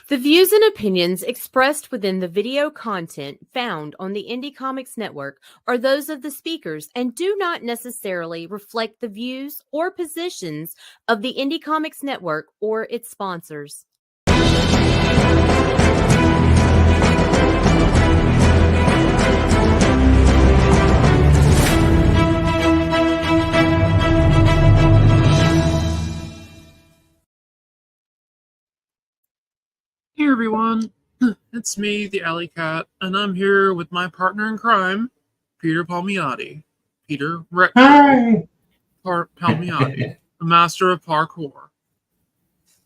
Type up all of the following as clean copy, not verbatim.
The views and opinions expressed within the video content found on the Indie Comics Network are those of the speakers and do not necessarily reflect the views or positions of the Indie Comics Network or its sponsors. Hey everyone, it's me, the Alikat, and I'm here with my partner in crime, Peter Palmiotti. Peter Hi. Palmiotti, the master of parkour.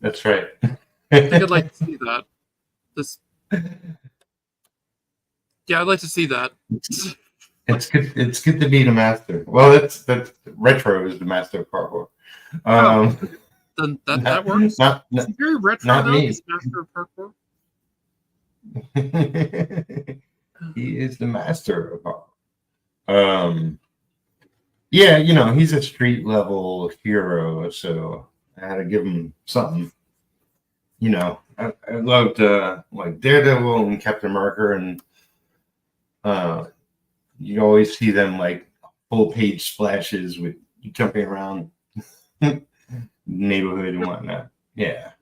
That's right. I think I'd like to see that. I'd like to see that. It's good. It's good to be the master. Well, that's retro is the master of parkour. Then that works. It's very retro not though. me. This master of parkour. He is the master of parkour. Yeah, he's a street level hero, so I had to give him something. I loved like Daredevil and Captain America, and you always see them like full page splashes with jumping around neighborhood and whatnot. Yeah,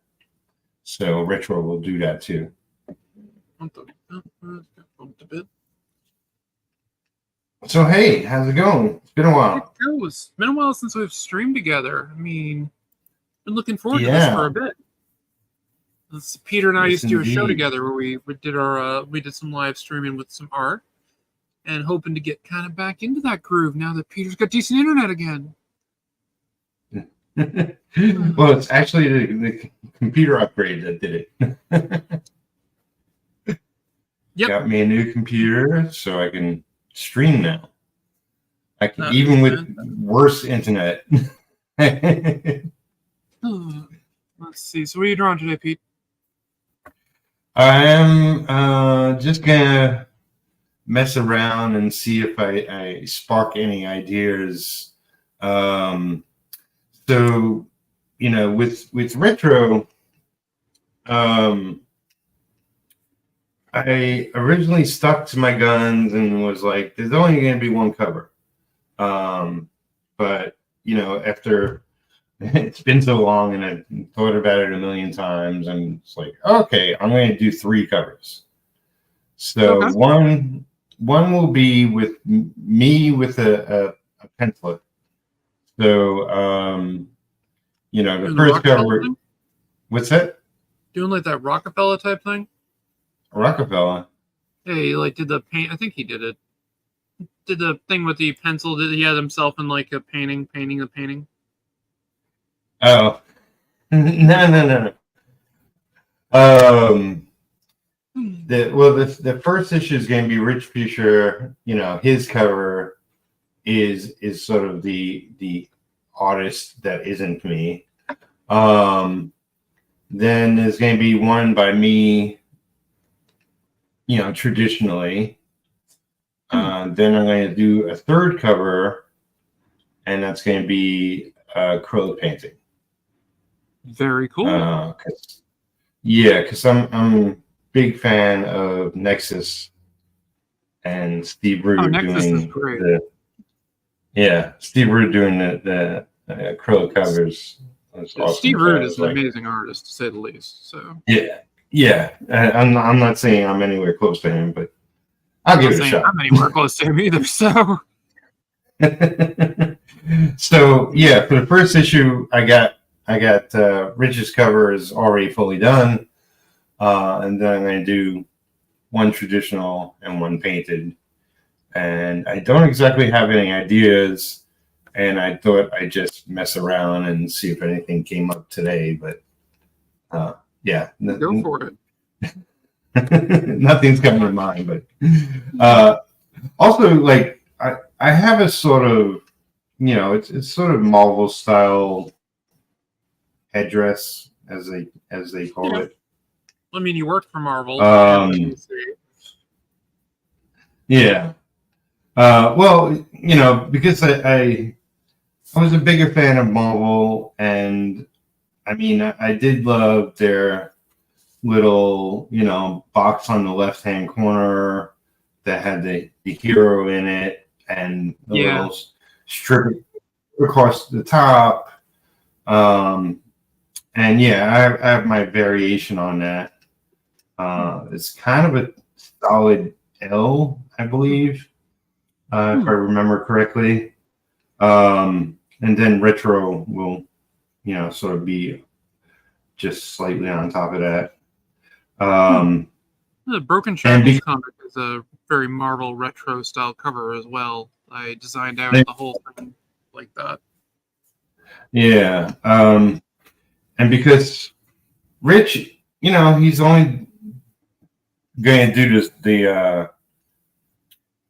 so retro will do that too. So hey, how's it going? It's been a while. It's been a while since we've streamed together. I mean, been looking forward to this for a bit. Peter and I used to do a show together where we did some live streaming with some art, and hoping to get kind of back into that groove now that Peter's got decent internet again. Well, it's actually the computer upgrade that did it. Yep. Got me a new computer so I can stream now. I can even with worse internet. Let's see. So what are you drawing today, Pete? I am just gonna mess around and see if I spark any ideas. So with retro, I originally stuck to my guns and was like, there's only going to be one cover. But after it's been so long and I've thought about it a million times, and it's like, okay, I'm going to do 3 covers. So okay. one will be with me with a pencil. So the first cover. Thing? What's that? Doing like that Rockefeller type thing? Rockefeller. Yeah, he did the paint. I think he did it. Did the thing with the pencil. Did he had himself in like a painting the painting? Oh, no. The first issue is going to be Rich Fisher. His cover is sort of the artist that isn't me. Then there's going to be one by me, traditionally. Then I'm going to do a third cover, and that's going to be acrylic painting. Very cool. Because I'm a big fan of Nexus and Steve Rude doing Steve Rude doing the acrylic covers. Awesome. Steve Rude is an amazing artist, to say the least. So yeah. I'm not saying I'm anywhere close to him, but I'll give it a shot. I'm anywhere close to him either. So so yeah, for the first issue, I got Rich's cover is already fully done, and then I'm going to do one traditional and one painted. And I don't exactly have any ideas, and I thought I'd just mess around and see if anything came up today. But yeah, go for it. Nothing's coming to mind. But also, like I have a sort of it's sort of Marvel style headdress, as they call it. I mean, you worked for Marvel. Yeah. Well, because I was a bigger fan of Marvel, and I mean, I did love their little, box on the left-hand corner that had the hero in it and the little strip across the top. And yeah, I have my variation on that. It's kind of a solid L, I believe, if I remember correctly. And then retro will, sort of be just slightly on top of that. The Broken Shackles comic is a very Marvel retro style cover as well. I designed out the whole thing like that. Yeah. And because Rich, he's only going to do the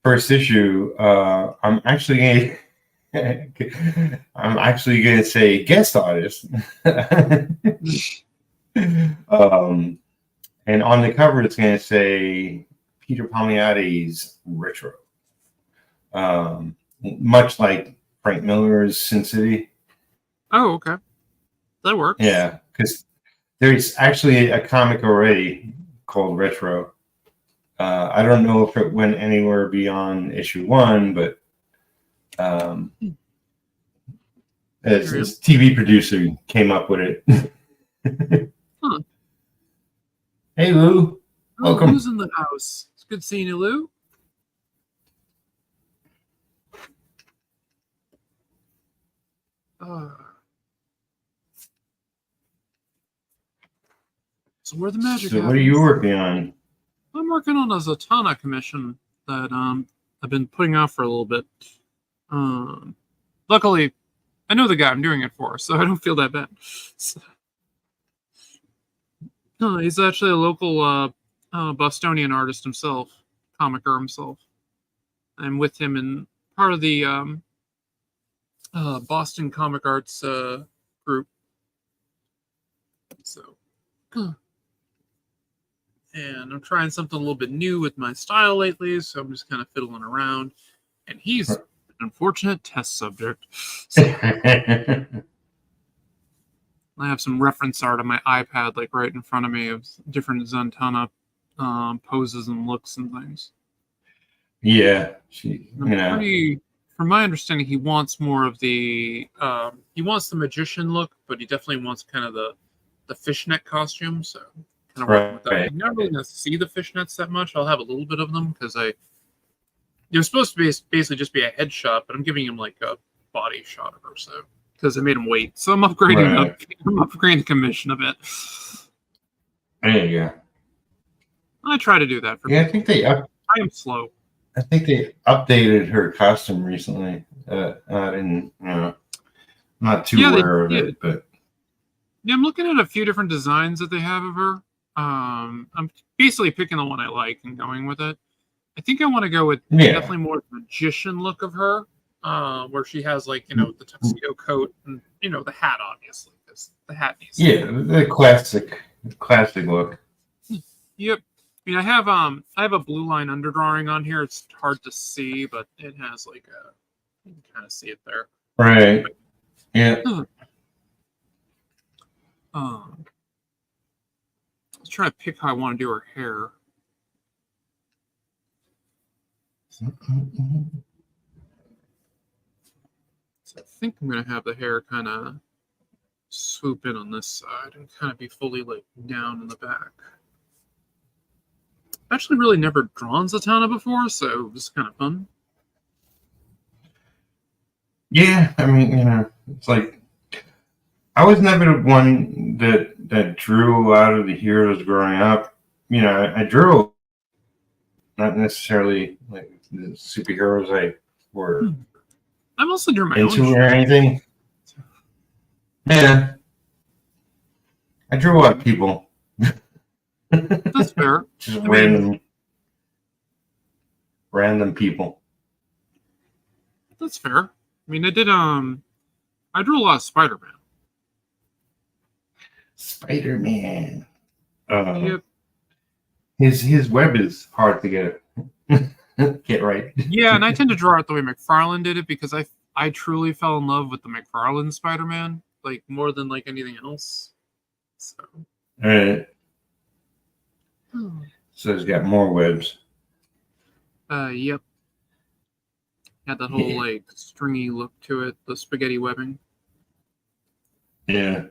first issue. I'm actually going to say guest artist. And on the cover, it's going to say Peter Palmiotti's Retro. Much like Frank Miller's Sin City. Oh, okay. That works. Yeah, because there's actually a comic already called Retro. I don't know if it went anywhere beyond issue 1, but this TV producer came up with it. Huh. Hey, Lou. Welcome. Lou's in the house. It's good seeing you, Lou. So where the magic So what are you working on? I'm working on a Zatanna commission that I've been putting off for a little bit. Luckily, I know the guy I'm doing it for, so I don't feel that bad. So, he's actually a local Bostonian artist himself, comicer himself. I'm with him in part of the Boston Comic Arts group. So, and I'm trying something a little bit new with my style lately, so I'm just kind of fiddling around. And he's an unfortunate test subject. So, I have some reference art on my iPad, like right in front of me, of different Zatanna poses and looks and things. Yeah, from my understanding, he wants more of the he wants the magician look, but he definitely wants kind of the fishnet costume. So kind of working with that. I'm not really gonna see the fishnets that much. I'll have a little bit of them because it was supposed to be basically just be a headshot, but I'm giving him like a body shot of her, so because I made him wait. So I'm upgrading the commission a bit. There you go. I try to do that for people. I think I am slow. I think they updated her costume recently. Not too aware of it, but yeah, I'm looking at a few different designs that they have of her. I'm basically picking the one I like and going with it. I think I want to go with definitely more magician look of her, where she has like the tuxedo coat and the hat, obviously, because the hat needs. The classic look. Yep. I mean, I have a blue line underdrawing on here. It's hard to see, but it has like you can kind of see it there. Right. Yeah. Let's try to pick how I want to do her hair. So I think I'm going to have the hair kind of swoop in on this side and kind of be fully like down in the back. I've actually really never drawn Zatanna before, so it was kind of fun. Yeah, I mean, it's like I was never the one that drew a lot of the heroes growing up. I drew not necessarily like the superheroes I were I mostly drew my into own or anything. Yeah, I drew a lot of people. That's fair. Just random people. That's fair. I mean, I did. I drew a lot of Spider-Man. Spider-Man. Yep. His web is hard to get right. Yeah, and I tend to draw it the way McFarlane did it because I truly fell in love with the McFarlane Spider-Man, like more than like anything else. So. All right. So it's got more webs. Yep. Had that whole like stringy look to it, the spaghetti webbing. Yeah.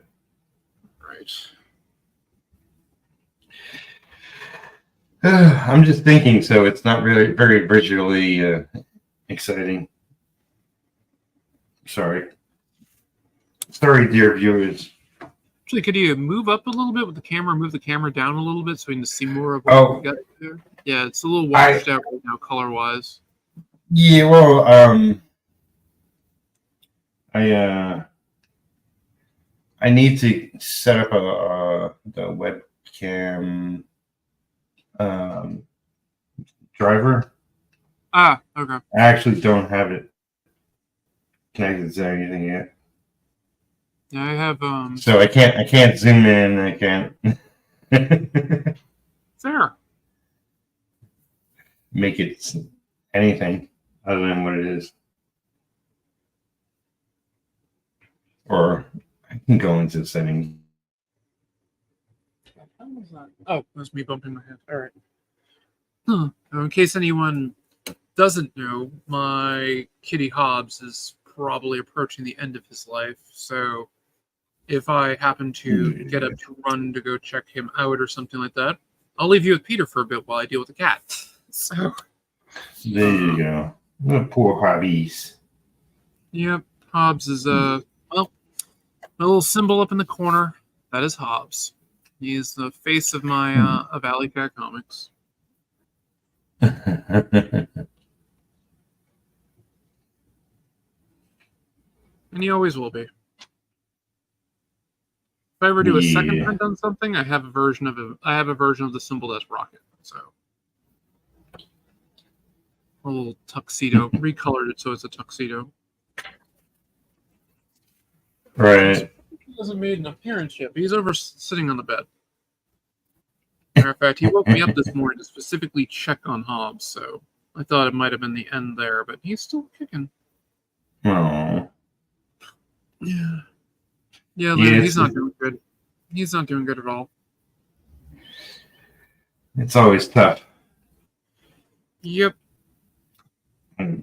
Right. I'm just thinking, so it's not really very visually exciting. Sorry, dear viewers. Actually, could you move up a little bit with the camera? Move the camera down a little bit so we can see more of what we got there. Yeah, it's a little washed out right now, color-wise. Yeah, well, I need to set up the webcam driver. Ah, okay. I actually don't have it connected to anything yet. Yeah, I have So I can't zoom in. I can't fair. make it anything other than what it is. Or I can go into settings. Oh, that's me bumping my head. All right. Now, in case anyone doesn't know, my kitty Hobbs is probably approaching the end of his life. So if I happen to get up to run to go check him out or something like that, I'll leave you with Peter for a bit while I deal with the cat. So there you go. Oh, poor Hobbies. Yep, Hobbs is well, a little symbol up in the corner. That is Hobbs. He is the face of my of Alikat comics. And he always will be. If I ever do a second print on something, I have a version of the symbol that's Rocket. So a little tuxedo, recolored it so it's a tuxedo. Right. He hasn't made an appearance yet, but he's over sitting on the bed. Matter of fact, he woke me up this morning to specifically check on Hobbs, so I thought it might have been the end there, but he's still kicking. Oh. Yeah. Yeah, Lynn, he's not doing good. He's not doing good at all. It's always tough. Yep.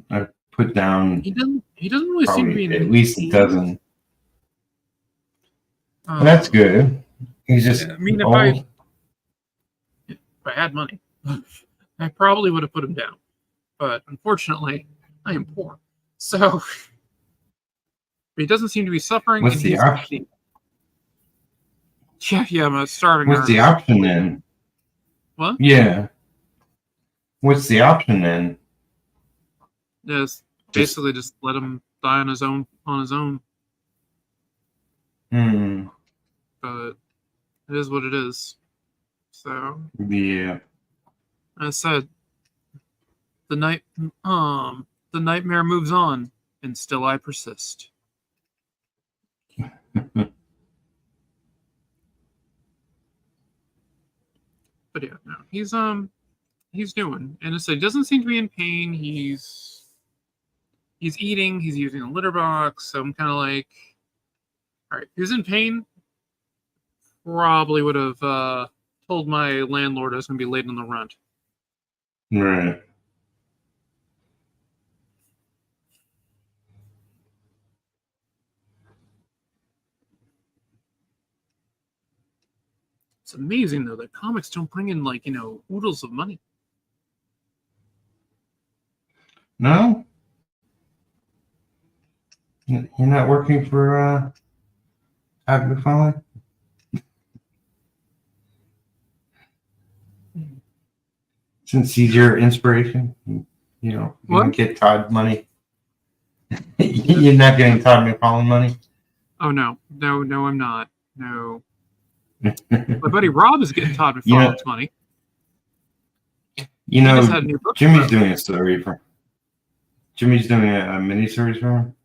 I put down. He doesn't really seem to be in at least a dozen. That's good. He's just. I mean, if I had money, I probably would have put him down. But unfortunately, I am poor. So he doesn't seem to be suffering. What's the option? Yeah, I'm starving. What's the option then? What? Yeah. What's the option then? Basically just let him die on his own. But it is what it is. So yeah. I said the nightmare moves on, and still I persist. But yeah, no, he's doing, and he doesn't seem to be in pain. He's eating. He's using a litter box. So I'm kind of like, all right, if he was in pain, probably would have told my landlord I was going to be late on the rent. Right. It's amazing though that comics don't bring in oodles of money. No. You're not working for Todd McFarlane? Since he's your inspiration, you don't get Todd money. You're not getting Todd McFarlane money? Oh, no, I'm not. No. My buddy Rob is getting Todd McFarlane's money. Jimmy's doing a story for. Jimmy's doing a mini-series for him?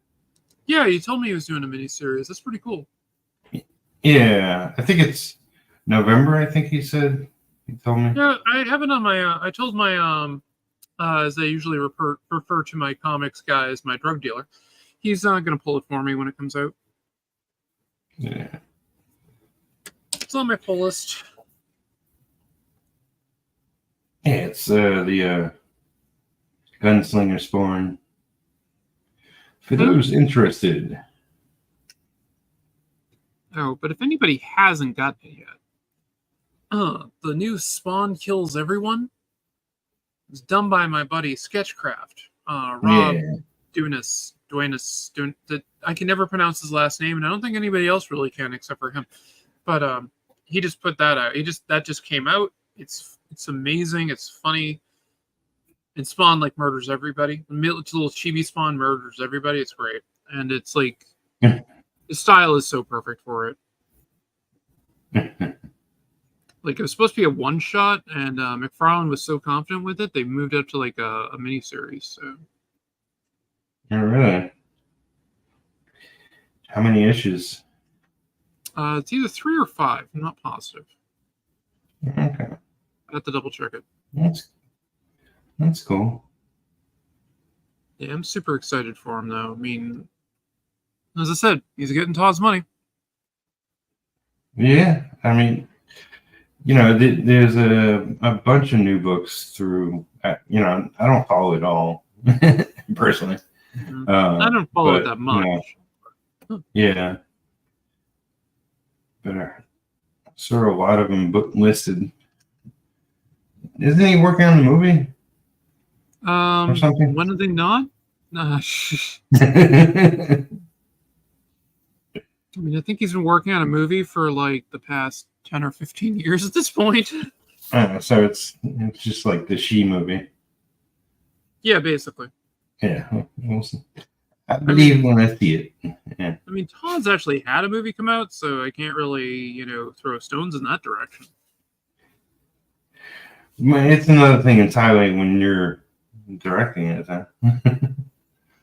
Yeah, he told me he was doing a mini-series. That's pretty cool. Yeah, I think it's November, I think he said. He told me. Yeah, I have it on my, I told my, as I usually refer to my comics guy as my drug dealer. He's going to pull it for me when it comes out. Yeah. It's on my pull list. Yeah, it's the Gunslinger Spawn. For those interested. Oh, but if anybody hasn't gotten it yet, the new Spawn Kills Everyone is done by my buddy Sketchcraft. Rob Duenas. I can never pronounce his last name, and I don't think anybody else really can except for him. But he just put that out. That just came out. It's amazing. It's funny. And Spawn like murders everybody. Little chibi Spawn murders everybody. It's great, and it's like the style is so perfect for it. Like it was supposed to be a one shot, and McFarlane was so confident with it, they moved up to like a mini series. So. Oh, really? How many issues? It's either 3 or 5. I'm not positive. Okay. I have to double check it. That's cool. Yeah, I'm super excited for him though. I mean, as I said, he's getting Todd's money. Yeah, I mean, you know, there's a bunch of new books through. You know, I don't follow it all personally. Mm-hmm. I don't follow it that much. You know, yeah, but I saw a lot of them book listed. Isn't he working on the movie? Or something? When are they not? I mean, I think he's been working on a movie for like the past 10 or 15 years at this point. So it's just like the She movie. Yeah, basically. Yeah, I believe when I see it. Yeah. I mean, Todd's actually had a movie come out, so I can't really, throw stones in that direction. It's another thing entirely when you're directing it, huh?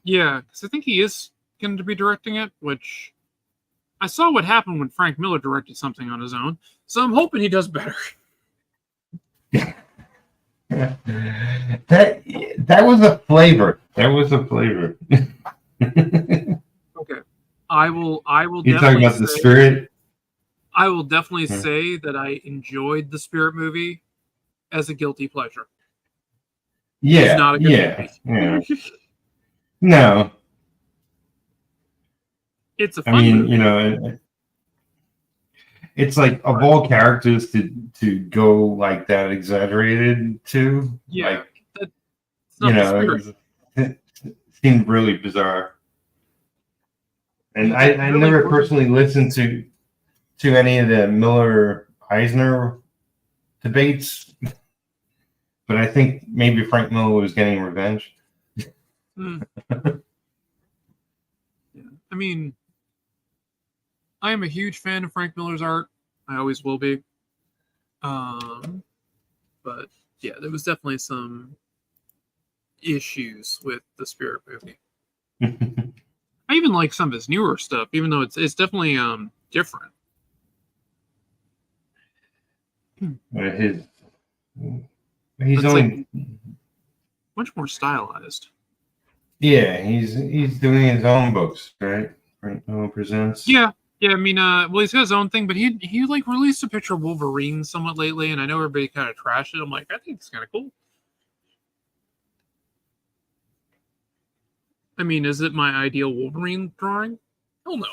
Yeah, because I think he is going to be directing it, which I saw what happened when Frank Miller directed something on his own, so I'm hoping he does better. That was a flavor. That was a flavor. Okay, I will. You talking about the Spirit? I will definitely say that I enjoyed the Spirit movie as a guilty pleasure. Yeah, it's not a good movie. No, it's a fun movie. You know, it's like of all characters to go like that exaggerated to, yeah, like, it seemed really bizarre. And I really never personally listened to any of the Miller Eisner debates, but I think maybe Frank Miller was getting revenge. Yeah. I mean, I am a huge fan of Frank Miller's art. I always will be. But yeah, there was definitely some issues with the Spirit movie. I even like some of his newer stuff, even though it's definitely different. He's only like much more stylized. Yeah, he's doing his own books, right? Frank Miller Presents. Yeah. I mean, well, he's got his own thing, but he like released a picture of Wolverine somewhat lately, and I know everybody kind of trashed it. I'm like, I think it's kind of cool. I mean, is it my ideal Wolverine drawing? Hell no.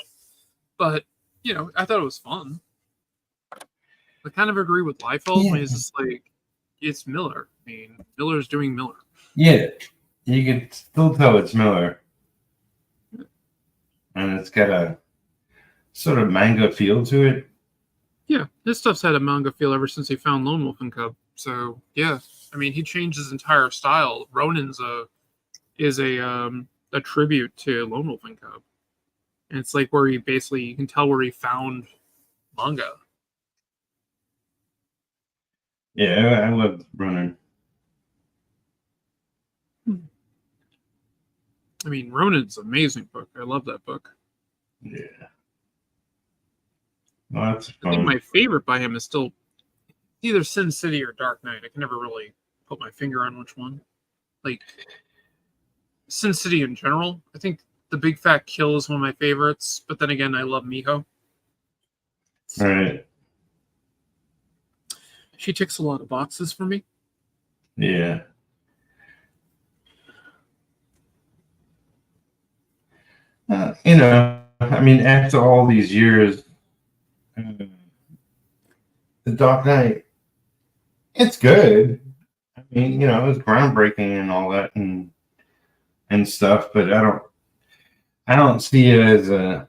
But, I thought it was fun. I kind of agree with Liefeld. Yeah. It's just like, it's Miller. I mean, Miller's doing Miller. Yeah. You can still tell it's Miller. And it's got a sort of manga feel to it. Yeah, his stuff's had a manga feel ever since he found Lone Wolf and Cub. So, yeah. I mean, he changed his entire style. Ronin's is a tribute to Lone Wolf and Cub. And it's like where you can tell where he found manga. Yeah, I love Ronin. I mean, Ronin's an amazing book. I love that book. Yeah. Well, that's fun. I think my favorite by him is still either Sin City or Dark Knight. I can never really put my finger on which one. Like, Sin City in general. I think The Big Fat Kill is one of my favorites. But then again, I love Miho. Right. She ticks a lot of boxes for me. Yeah. I mean, after all these years, The Dark Knight, it's good. I mean, it's groundbreaking and all that and stuff, but I don't see it as a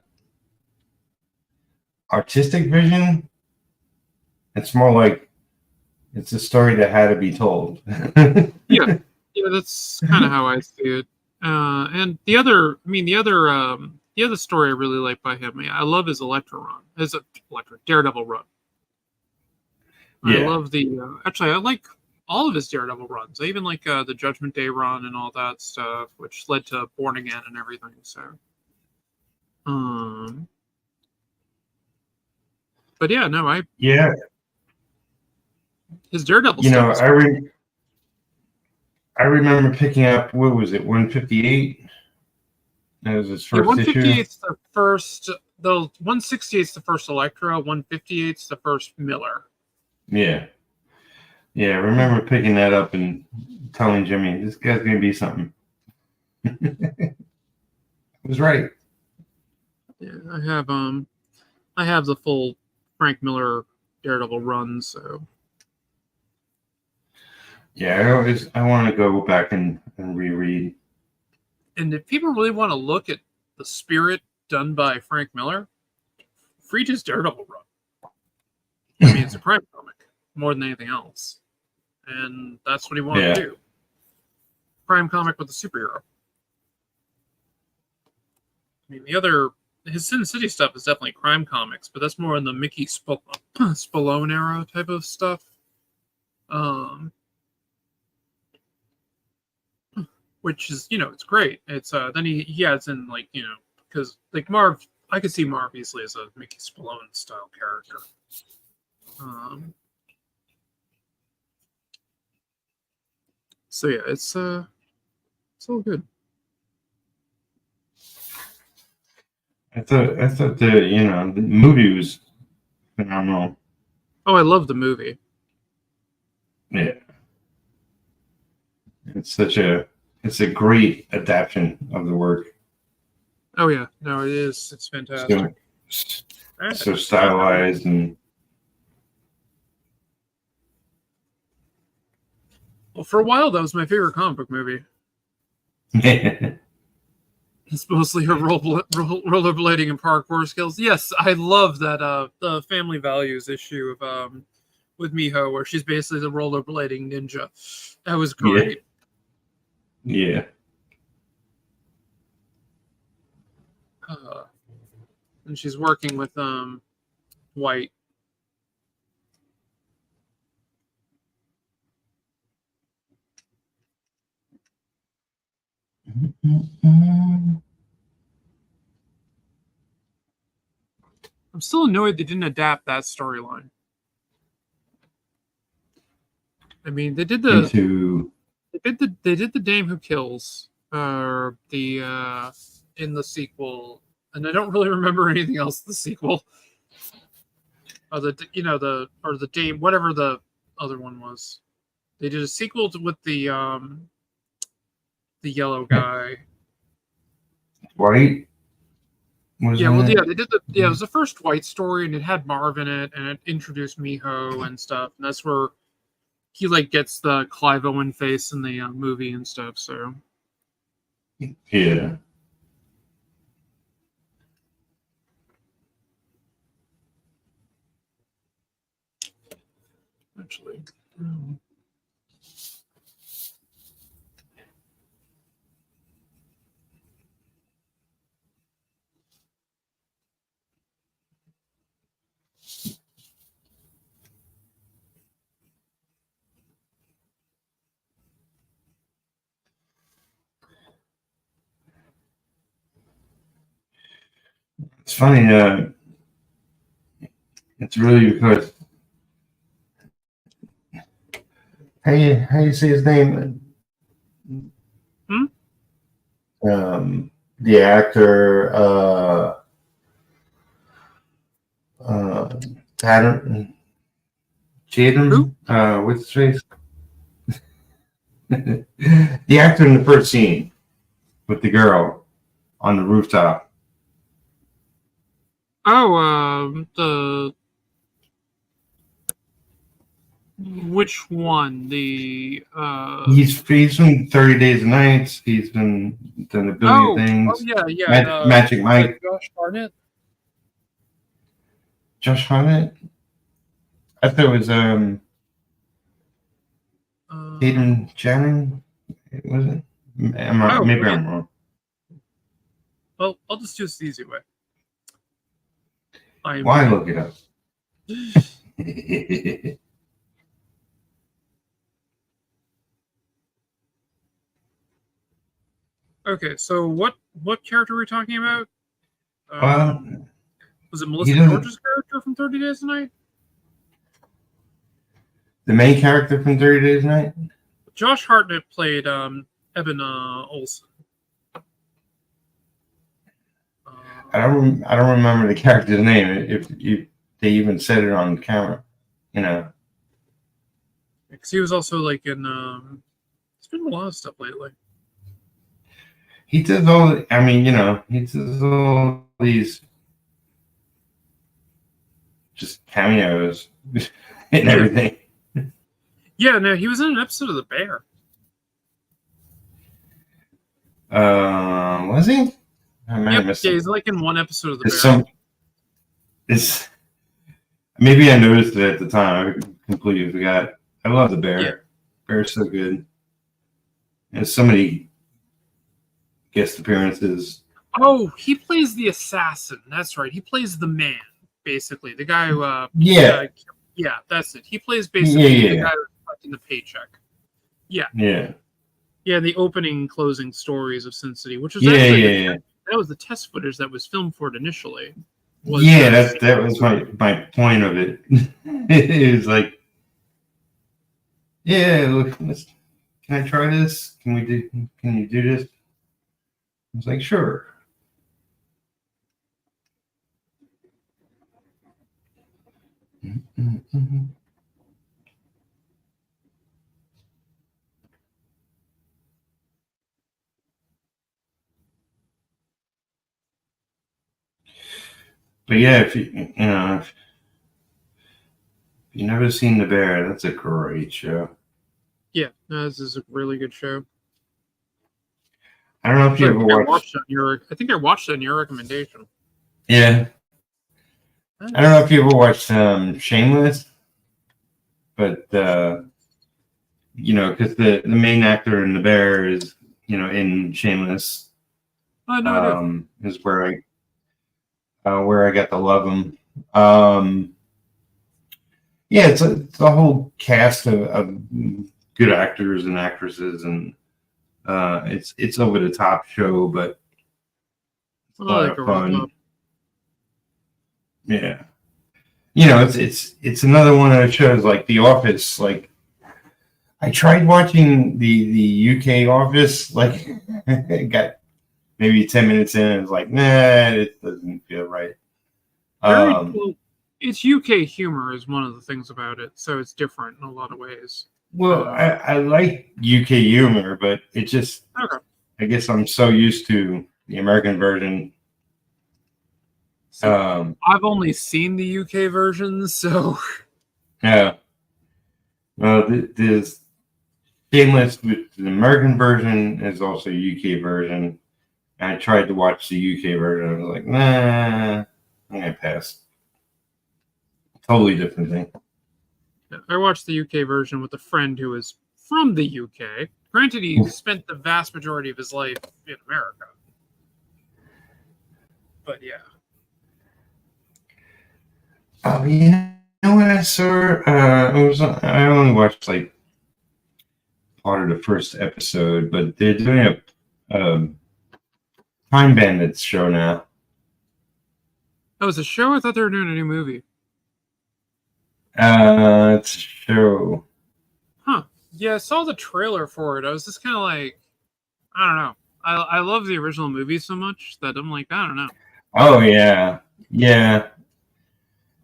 artistic vision. It's more like it's a story that had to be told. Yeah, that's kind of how I see it. And the other story I really like by him, I love his Daredevil run. I Yeah. love actually, I like all of his Daredevil runs. I even like the Judgment Day run and all that stuff, which led to Born Again and everything. So, but yeah, no, his Daredevil stuff. I remember picking up, what was it, 158? That was his first 158 issue. the first. The 168 is the first Electro. 158 is the first Miller. Yeah. Yeah, I remember picking that up and telling Jimmy, this guy's going to be something. It was right. Yeah, I have the full Frank Miller Daredevil run, so. Yeah, I want to go back and reread. And if people really want to look at the spirit done by Frank Miller, read his Daredevil run. I mean, it's a crime comic more than anything else, and that's what he wanted to do. Crime comic with a superhero. I mean, his Sin City stuff is definitely crime comics, but that's more in the Mickey Spallone era type of stuff. Which is, it's great. It's then he adds in, like, because like Marv, I could see Marv easily as a Mickey Spallone style character. So yeah, it's all good. I thought the movie was phenomenal. Oh, I love the movie. Yeah, it's a great adaptation of the work. Oh yeah, no, it is. It's fantastic. So stylized and. Well, for a while, that was my favorite comic book movie. It's mostly her rollerblading and parkour skills. Yes, I love that the Family Values issue of with Miho, where she's basically the rollerblading ninja. That was great. Yeah. And she's working with White. I'm still annoyed they didn't adapt that storyline. I mean, they did the Dame Who Kills in the sequel, and I don't really remember anything else in the sequel. The Dame, whatever the other one was. They did a sequel with the yellow guy. White? They did it was the first White story, and it had Marv in it, and it introduced Miho and stuff, and that's where he gets the Clive Owen face in the movie and stuff. So yeah. Actually. It's funny. It's really because how you say his name? The actor Tatum, what's his face? The actor in the first scene with the girl on the rooftop. Oh, which one? He's from 30 Days and Nights. He's been done a billion things. Yeah. Magic Mike. Josh Hartnett. Josh Hartnett. I thought it was Hayden Channing. Was it? Maybe I'm wrong. Well, I'll just do this the easy way. Why look it up? Okay, so what character are we talking about? Was it Melissa George's character from 30 Days a Night? The main character from 30 Days a Night? Josh Hartnett played Evan Olsen. I don't remember the character's name. If they even said it on camera, Because he was also like in. He's been in a lot of stuff lately. He does all. He does all these just cameos and everything. Yeah, no, he was in an episode of The Bear. Was he? He's like in one episode of The Bear. Maybe I noticed it at the time. I completely forgot. I love The Bear. Yeah. Bear's so good. And so many guest appearances. Oh, he plays the assassin. That's right. He plays the man, basically. The guy who yeah, that's it. He plays basically the guy who's collecting the paycheck. Yeah. Yeah, the opening and closing stories of Sin City, which was that was the test footage that was filmed for it initially. That was my point of it. It was like, look, can I try this? Can you do this? I was like, sure. But yeah, if you've never seen The Bear, that's a great show. Yeah, this is a really good show. I don't know if you ever watched. I think I watched it on your recommendation. Yeah. I don't know if you ever watched Shameless, but because the main actor in The Bear is in Shameless. Oh no, is where I got to love him. It's a whole cast of good actors and actresses, and it's over the top show, but it's a lot of fun. Yeah, it's another one of those shows like The Office. Like, I tried watching the UK Office. Like, it got maybe 10 minutes in, and it's like, nah, it doesn't feel right. It's UK humor is one of the things about it, so it's different in a lot of ways. Well, I like UK humor, but it just, I guess I'm so used to the American version. I've only seen the UK version, so. Yeah. Well, there's Shameless with the American version is also UK version. I tried to watch the UK version. I was like, nah, I'm going to pass. Totally different thing. I watched the UK version with a friend who is from the UK. Granted, he spent the vast majority of his life in America. But yeah. Oh, you know what I saw? I only watched like part of the first episode, but they're doing a Time Bandits show now. Oh, it's a show? I thought they were doing a new movie. It's a show. Huh. Yeah, I saw the trailer for it. I was just kind of like, I don't know. I love the original movie so much that I'm like, I don't know. Oh, yeah. Yeah.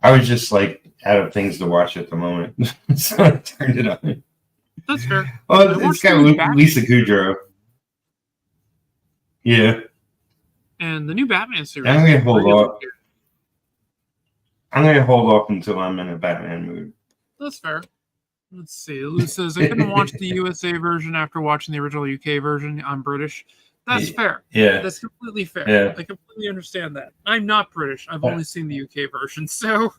I was just like out of things to watch at the moment. So I turned it on. That's fair. Well, it's got Lisa Kudrow. Yeah. And the new Batman series. I'm gonna hold off. I'm gonna hold off until I'm in a Batman mood. That's fair. Let's see. Lou says I couldn't watch the USA version after watching the original UK version. I'm British. That's fair. Yeah. That's completely fair. Yeah. I completely understand that. I'm not British. I've only seen the UK version, so.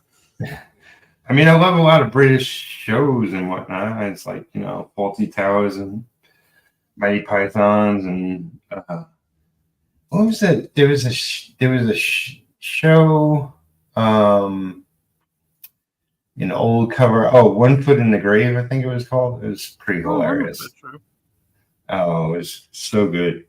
I mean, I love a lot of British shows and whatnot. It's like, Faulty Towers and Mighty Pythons and what was that? There was a show, an old cover. Oh, One Foot in the Grave, I think it was called. It was pretty hilarious. Oh, it was so good.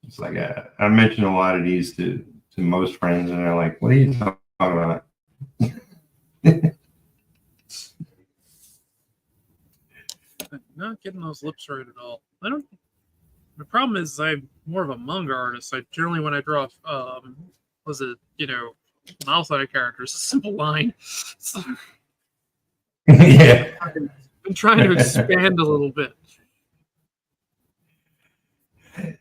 It's like I mention a lot of these to most friends, and they're like, "What are you talking about?" Not getting those lips right at all. The problem is I'm more of a manga artist. I generally, when I draw, mouth-eyed characters, a simple line. So, Yeah. I'm trying to expand a little bit.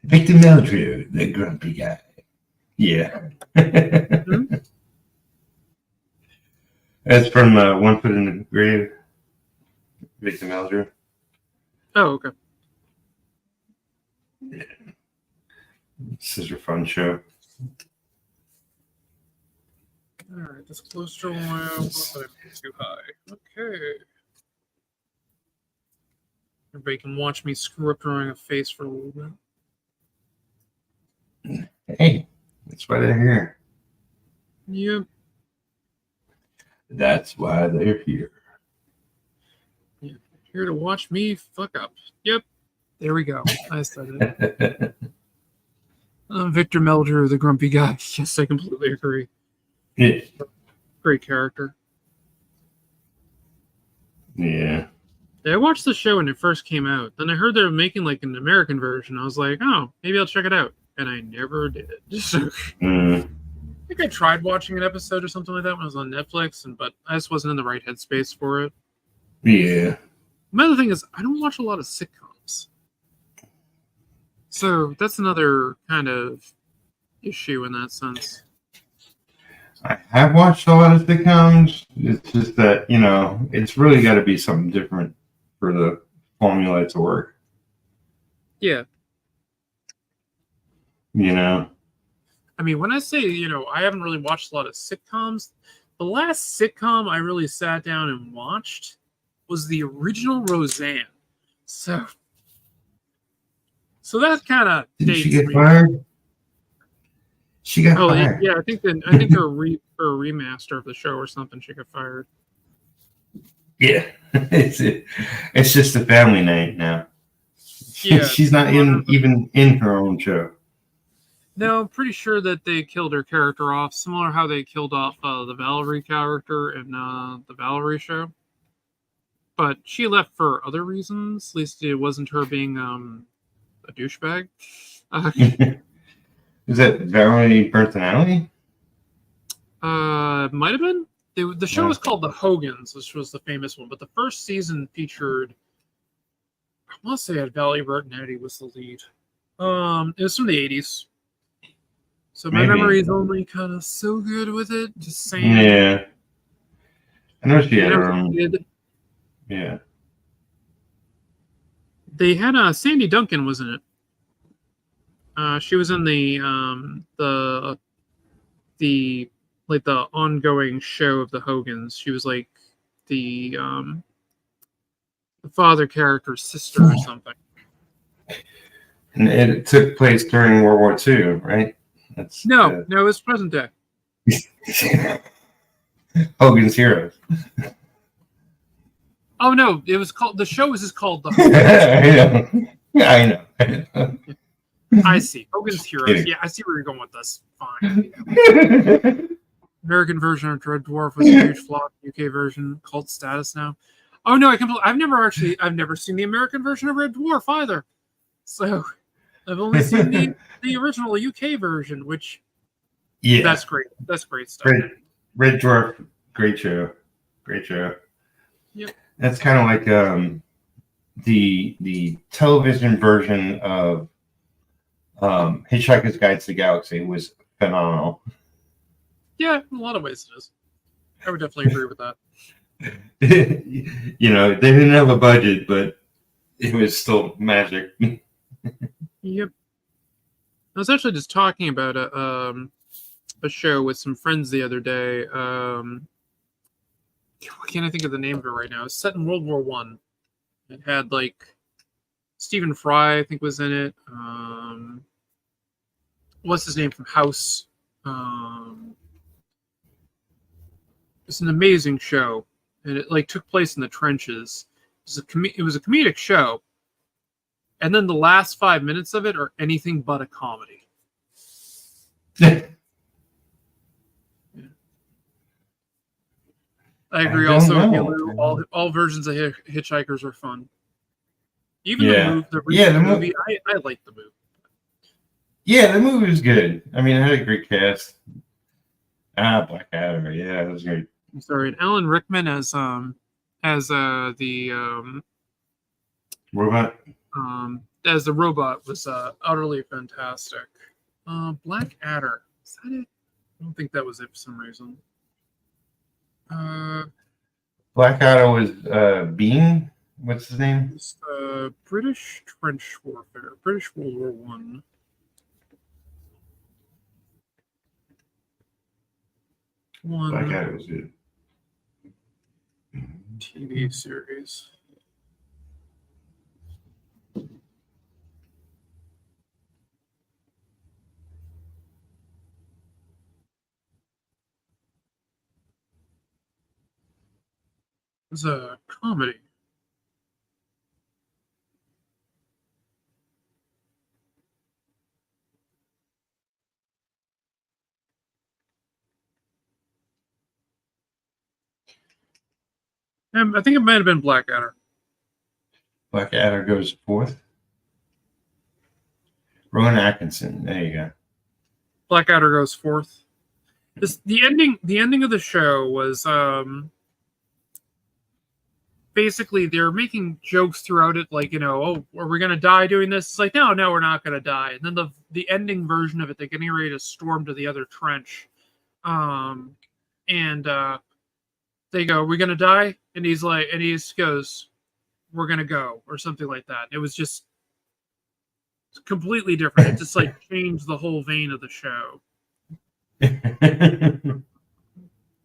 Victor Meldrew, the grumpy guy. Yeah. Mm-hmm. That's from One Foot in the Grave. Victor Meldrew. Oh, okay. Yeah. This is a fun show. All right, this closer lamp. Too high. Okay. Everybody can watch me screw up drawing a face for a little bit. Hey, that's why they're here. Yep. That's why they're here. Yeah. Here to watch me fuck up. Yep. There we go. I said it. Victor Meldrew, the grumpy guy. Yes, I completely agree. Yeah. Great character. Yeah. I watched the show when it first came out. Then I heard they were making like an American version. I was like, oh, maybe I'll check it out. And I never did. I think I tried watching an episode or something like that when I was on Netflix, but I just wasn't in the right headspace for it. Yeah. Another thing is, I don't watch a lot of sitcoms. So that's another kind of issue in that sense. I have watched a lot of sitcoms. It's just that, it's really got to be something different for the formula to work. Yeah. I mean, when I say, I haven't really watched a lot of sitcoms, the last sitcom I really sat down and watched was the original Roseanne. So that kind of Did she get fired? She got fired. Yeah, I think her remaster of the show or something, she got fired. Yeah, it's just a family night now. Yeah, she's not even in her own show. No, I'm pretty sure that they killed her character off, similar how they killed off the Valerie character in the Valerie show. But she left for other reasons. At least it wasn't her being a douchebag. Is that Valerie Bertinelli? Might have been. The show was called The Hogans, which was the famous one. But the first season featured, I want to say that Valerie Bertinelli was the lead. It was from the 80s. So my memory is only kind of so good with it. Just saying. Yeah. I know she had her own. Yeah. They had Sandy Duncan was in it. She was in the ongoing show of the Hogans. She was like the father character's sister or something. And it took place during World War II, right? No, it was present day. Hogan's Heroes. Oh no, it was called. The show was just called The Hogans. I know. I see. Hogan's Heroes. Yeah, I see where you're going with this. Fine. American version of Red Dwarf was a huge flop. UK version, cult status now. Oh no, I've never seen the American version of Red Dwarf either. So I've only seen the original UK version, which Yeah, that's great. That's great stuff. Red Dwarf, great show. Yep. That's kind of like the television version of Hitchhiker's Guide to the Galaxy was phenomenal. Yeah, in a lot of ways it is. I would definitely agree with that. You know, they didn't have a budget, but it was still magic. Yep. I was actually just talking about a show with some friends the other day. Why can't I think of the name of it right now? It's set in World War One. It had like Stephen Fry, I think, was in it. What's his name from House? It's an amazing show, and it like took place in the trenches. It was a comedic show, and then the last 5 minutes of it are anything but a comedy. I agree. Also, with you, all versions of Hitchhikers are fun. Even the movie. I like the movie. Yeah, the movie was good. I mean, it had a great cast. Blackadder. Yeah, it was great. I'm sorry, and Alan Rickman as the robot. As the robot was utterly fantastic. Blackadder. Is that it? I don't think that was it for some reason. Blackadder was Bean. What's his name? It's British Trench Warfare. British World War One. Blackadder was good. TV series. It's a comedy. I think it might have been Blackadder. Blackadder goes fourth. Rowan Atkinson. There you go. Blackadder goes fourth. The ending of the show was basically they're making jokes throughout it, like, you know, oh, are we gonna die doing this? It's like, no, we're not gonna die. And then the ending version of it, they're getting ready to storm to the other trench, and they go, "We're gonna die," and he goes, "We're gonna go," or something like that. It was just completely different. It just like changed the whole vein of the show. Hang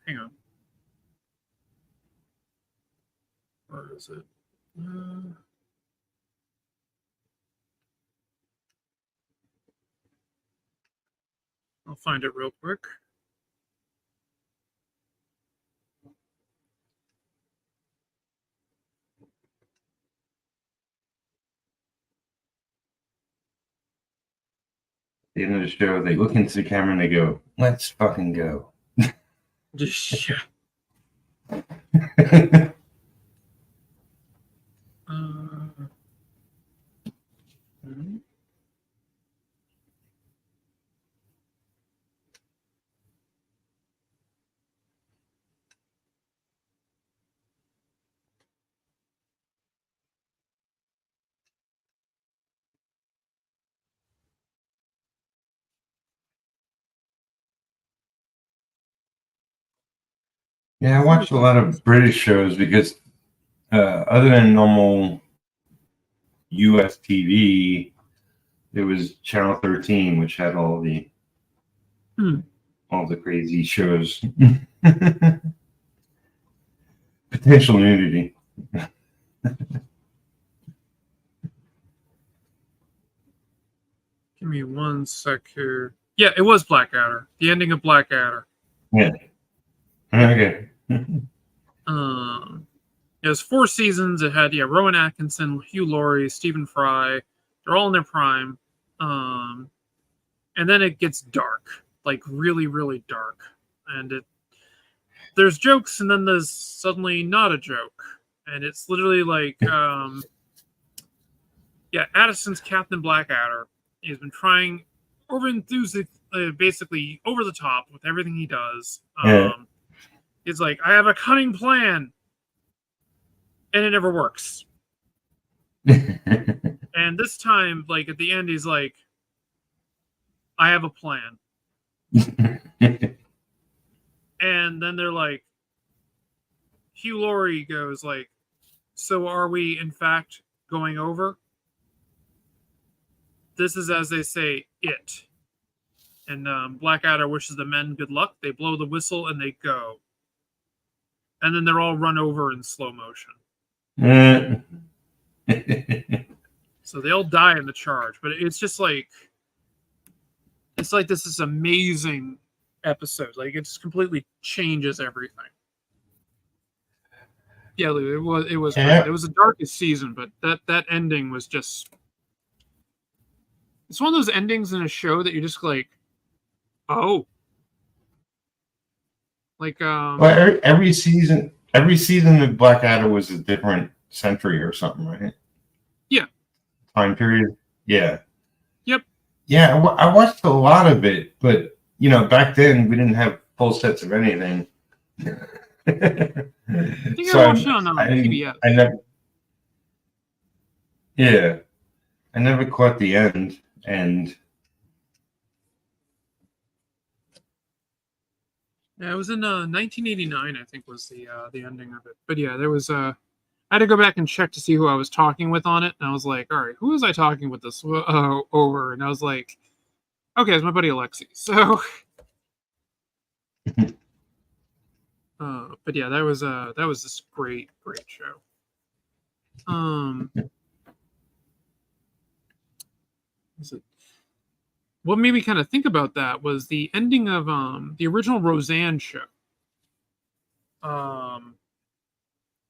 on. Where is it? I'll find it real quick. The end of the show, they look into the camera and they go, "Let's fucking go." Just yeah. Yeah, I watched a lot of British shows because other than normal US TV, there was Channel 13, which had all the crazy shows. Potential nudity. Give me 1 sec here. Yeah, it was Blackadder. The ending of Blackadder. Yeah. Okay. It was 4 seasons. It had Rowan Atkinson, Hugh Laurie, Stephen Fry. They're all in their prime. And then it gets dark, like really, really dark. And there's jokes, and then there's suddenly not a joke. And it's literally like, Addison's Captain Blackadder. He's been trying over basically over the top with everything he does. Yeah. He's like, I have a cunning plan, and it never works. And this time, like at the end, he's like, I have a plan. And then they're like, Hugh Laurie goes like, so are we in fact going over? This is, as they say, it. And Blackadder wishes the men good luck. They blow the whistle and they go. And then they're all run over in slow motion. So they all die in the charge. But it's just like, it's like this is amazing episode. Like, it just completely changes everything. Yeah, it was yeah. It was the darkest season, but that ending was just, it's one of those endings in a show that you're just like, oh. Like well, every season of Blackadder was a different century or something, right? Yeah. Time period. Yeah. Yep. Yeah, I watched a lot of it, but back then we didn't have full sets of anything. I think I watched it on PBS. I never caught the end, and yeah, it was in 1989, I think, was the ending of it. But yeah, there was I had to go back and check to see who I was talking with on it, and I was like, all right, who was I talking with this over? And I was like, okay, it's my buddy Alexi. So, but yeah, that was this great show. What made me kind of think about that was the ending of the original Roseanne show.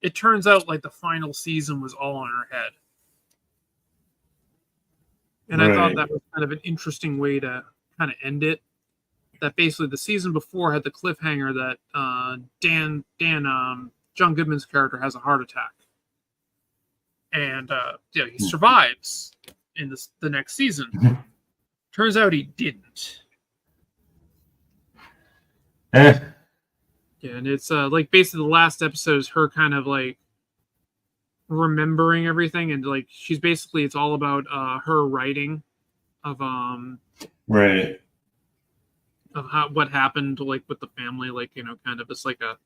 It turns out like the final season was all on her head. And right. I thought that was kind of an interesting way to kind of end it. That basically the season before had the cliffhanger that John Goodman's character has a heart attack. And he survives in the next season. Turns out he didn't. Yeah, and it's like basically the last episode is her kind of like remembering everything, and like she's basically, it's all about her writing of right, of what happened like with the family, like kind of it's like a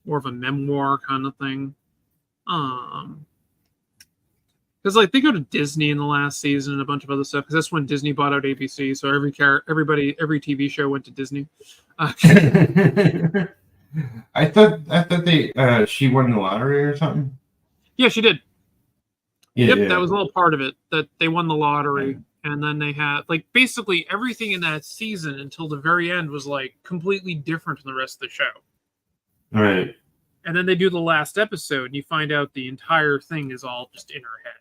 more of a memoir kind of thing. Because like they go to Disney in the last season and a bunch of other stuff. Because that's when Disney bought out ABC, so every TV show went to Disney. I thought she won the lottery or something. Yeah, she did. Yeah, yep, that was all part of it. That they won the lottery, and then they had like basically everything in that season until the very end was like completely different from the rest of the show. Right. And then they do the last episode, and you find out the entire thing is all just in her head.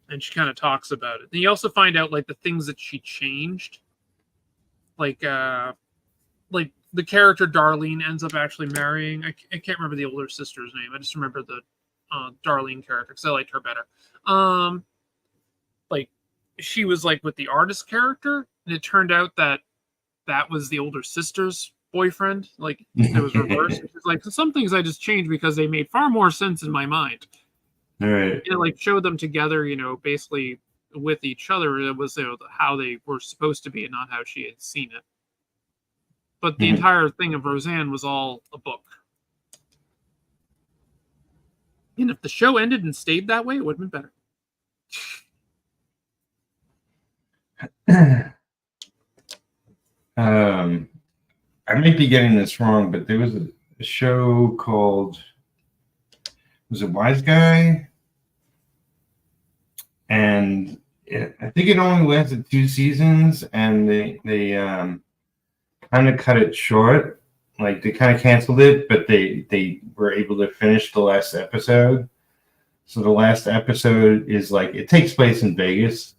And she kind of talks about it. And you also find out like the things that she changed. Like the character Darlene ends up actually marrying. I can't remember the older sister's name. I just remember the Darlene character because I liked her better. Like she was like with the artist character, and it turned out that was the older sister's boyfriend. Like it was reversed. It's like some things I just changed because they made far more sense in my mind. All right. It like showed them together, basically with each other. It was how they were supposed to be and not how she had seen it. But the entire thing of Roseanne was all a book. And if the show ended and stayed that way, it would have been better. I might be getting this wrong, but there was a show called, was it Wise Guy? And I think it only lasted 2 seasons, and they kind of cut it short. Like they kind of canceled it, but they were able to finish the last episode. So the last episode is like, it takes place in Vegas.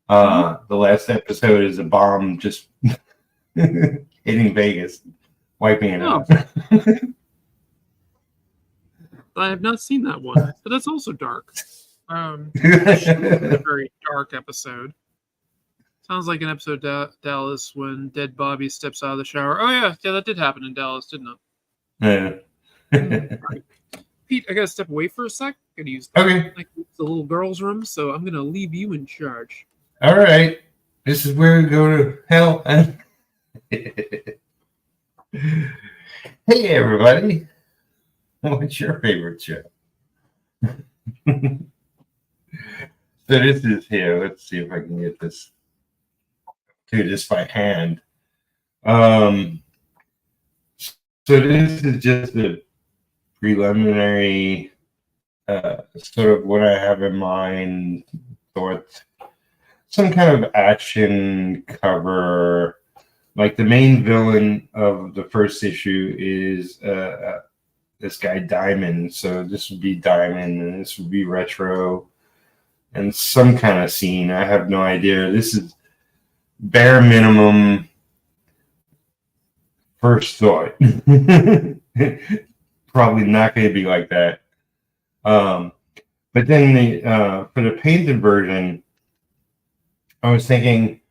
The last episode is a bomb just hitting Vegas, wiping it out. I have not seen that one, but that's also dark. A very dark episode. Sounds like an episode of Dallas when dead Bobby steps out of the shower. Oh, yeah, that did happen in Dallas, didn't Yeah. it? Pete, I gotta step away for a sec. Gotta use Okay. the little girl's room, so I'm gonna leave you in charge. All right. This is where we go to hell. Hey, everybody. What's your favorite show? So this is here. Let's see if I can get this. Do this by hand. So this is just a preliminary sort of what I have in mind. Thought some kind of action cover. Like the main villain of the first issue is this guy Diamond. So this would be Diamond, and this would be Retro, and some kind of scene. I have no idea. This is bare minimum first thought. Probably not going to be like that. But then for the painted version, I was thinking,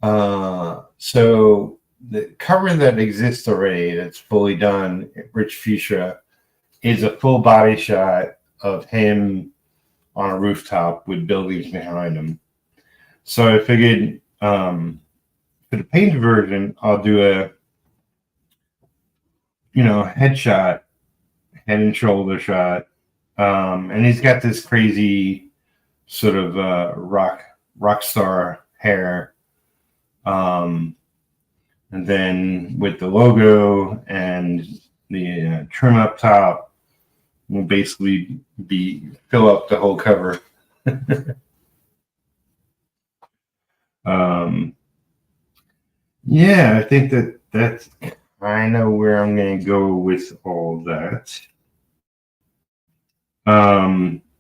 so the cover that exists already, that's fully done, Rich Fuchsia, is a full body shot of him on a rooftop with buildings behind him. So I figured, for the painted version, I'll do a, headshot, head and shoulder shot. And he's got this crazy sort of rock star hair. And then with the logo and the trim up top, will basically fill up the whole cover. Yeah, I think that's kind of where I'm going to go with all that.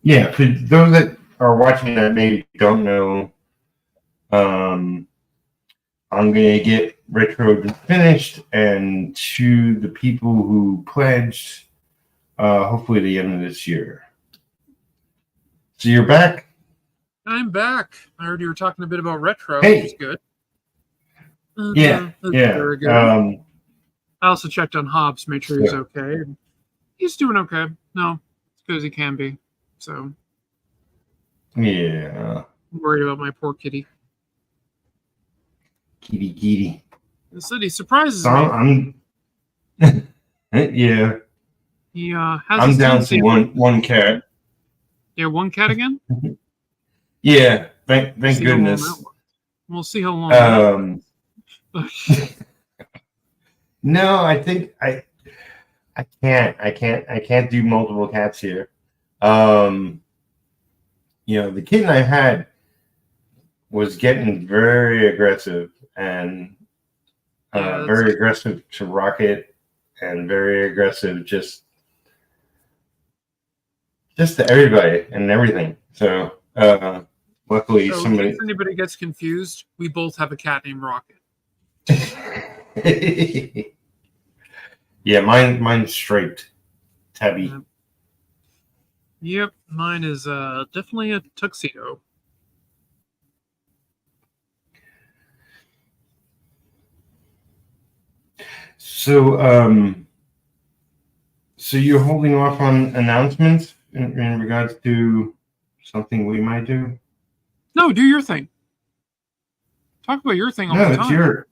Yeah, for those that are watching that maybe don't know, I'm going to get Retro finished, and to the people who pledged, hopefully the end of this year. So you're back? I'm back. I heard you were talking a bit about Retro, Hey. which is good. Yeah. Very good. I also checked on Hobbs, made sure he's okay. He's doing okay. No, as good as he can be. So. Yeah. I'm worried about my poor kitty. Kitty. I said he surprises me. Yeah. He has. I'm down to one cat. Yeah, one cat again. Yeah. Thank goodness. We'll see how long. No, I think I can't do multiple cats here. The kitten I had was getting very aggressive and very aggressive to Rocket and very aggressive just to everybody and everything. So luckily somebody. In case anybody gets confused, we both have a cat named Rocket. Yeah, mine's striped, tabby. Yep, mine is definitely a tuxedo. So, so you're holding off on announcements in regards to something we might do? No, do your thing. Talk about your thing all the time. Your.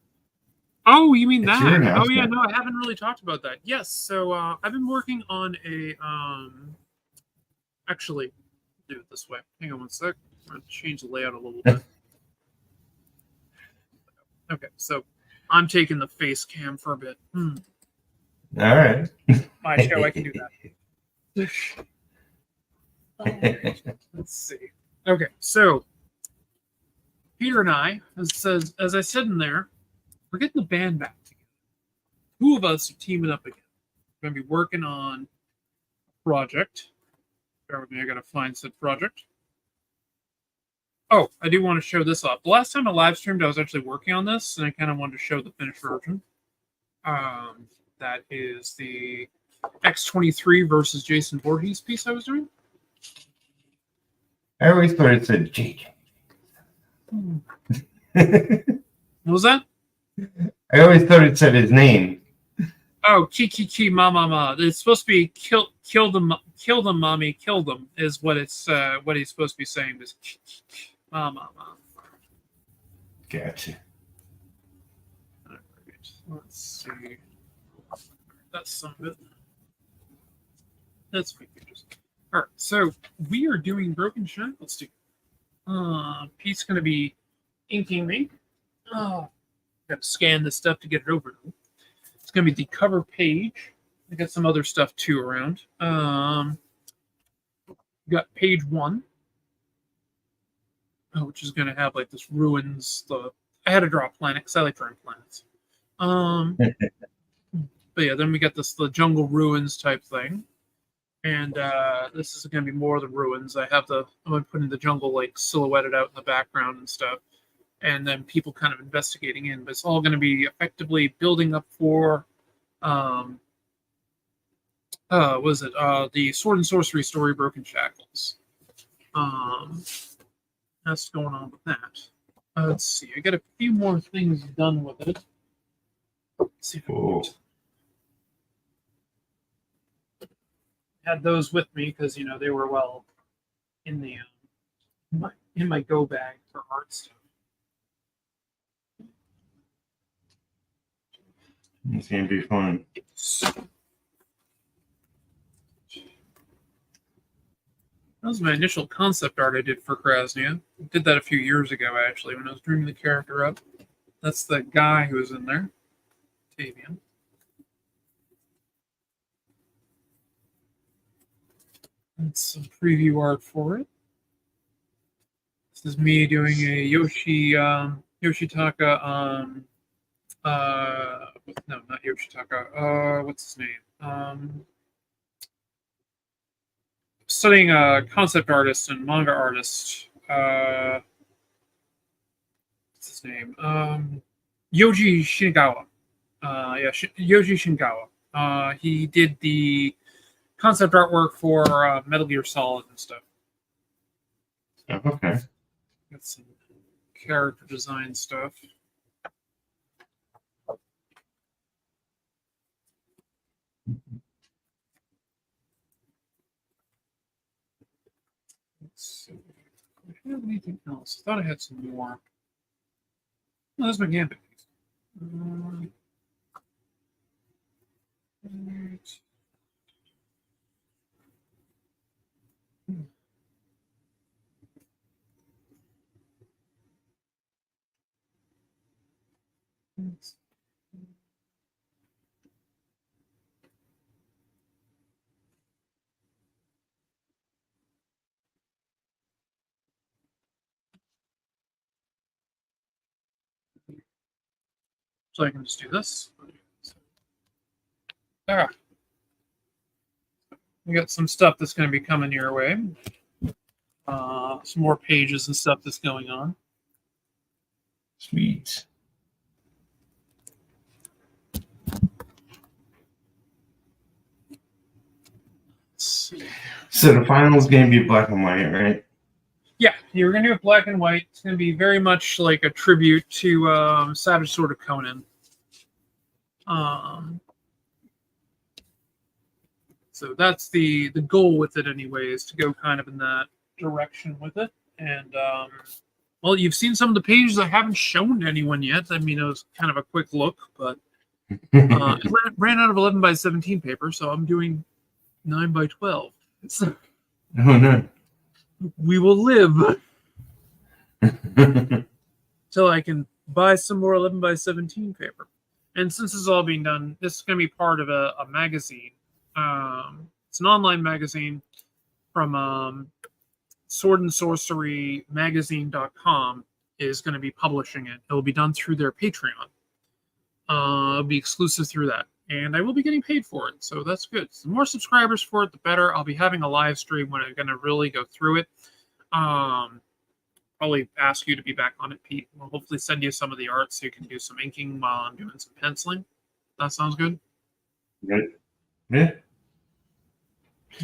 Oh, you mean that? Oh yeah, no, I haven't really talked about that. Yes, so I've been working on a actually do it this way. Hang on one sec. I'm gonna change the layout a little bit. Okay, so I'm taking the face cam for a bit. All right. My show, I can do that. Let's see. Okay, so Peter and I, as I said in there, we're getting the band back together. Two of us are teaming up again. We're going to be working on a project. Bear with me, I got to find said project. Oh, I do want to show this off. The last time I live streamed, I was actually working on this, and I kind of wanted to show the finished version. That is the X-23 versus Jason Voorhees piece I was doing. I always thought it said JJ. What was that? I always thought it said his name. Oh, ki ma ma ma. It's supposed to be kill them, mommy, kill them is what it's what he's supposed to be saying. Is ma ma ma. Gotcha. All right, let's see. That's some of it. That's pretty good. All right, so we are doing Broken Shackles too. Pete's gonna be inking me. Got to scan this stuff to get it over. It's going to be the cover page. I got some other stuff too around. Got page 1, which is going to have like this ruins. I had to draw a planet because I like drawing planets. But yeah, then we got the jungle ruins type thing, and this is going to be more of the ruins. I'm going to put in the jungle like silhouetted out in the background and stuff. And then people kind of investigating in, but it's all going to be effectively building up for, the Sword and Sorcery story, Broken Shackles. That's going on with that. Let's see, I got a few more things done with it. Let's see if I can had those with me because they were well in the in my go bag for art stuff. It's going to be fun. That was my initial concept art I did for Krasnia. I did that a few years ago, actually, when I was dreaming the character up. That's the guy who was in there, Tavian. That's some preview art for it. This is me doing a Yoshitaka, no, not Yoshitaka. What's his name? Studying a concept artist and manga artist. What's his name? Yoji Shingawa. Yoji Shingawa. He did the concept artwork for Metal Gear Solid and stuff. Oh, okay. Got some character design stuff. Let's see. Do I have anything else? I thought I had some more. No, that's my gambit piece. Right. So I can just do this. We got some stuff that's going to be coming your way. Some more pages and stuff that's going on. Sweet. So the final is going to be black and white, right? Yeah, you're going to do it black and white. It's going to be very much like a tribute to Savage Sword of Conan. So that's the goal with it anyway, is to go kind of in that direction with it. And well, you've seen some of the pages I haven't shown to anyone yet. I mean, it was kind of a quick look, but it ran out of 11 by 17 paper, so I'm doing 9 by 12. So, oh no. We will live till I can buy some more 11 by 17 paper. And since this is all being done, this is going to be part of a magazine. It's an online magazine from Sword and Sorcery Magazine.com is going to be publishing it. It will be done through their Patreon. It'll be exclusive through that. And I will be getting paid for it, so that's good. So the more subscribers for it, the better. I'll be having a live stream when I'm going to really go through it. Probably ask you to be back on it, Pete. We'll hopefully send you some of the art so you can do some inking while I'm doing some penciling. That sounds good? Good. Yeah.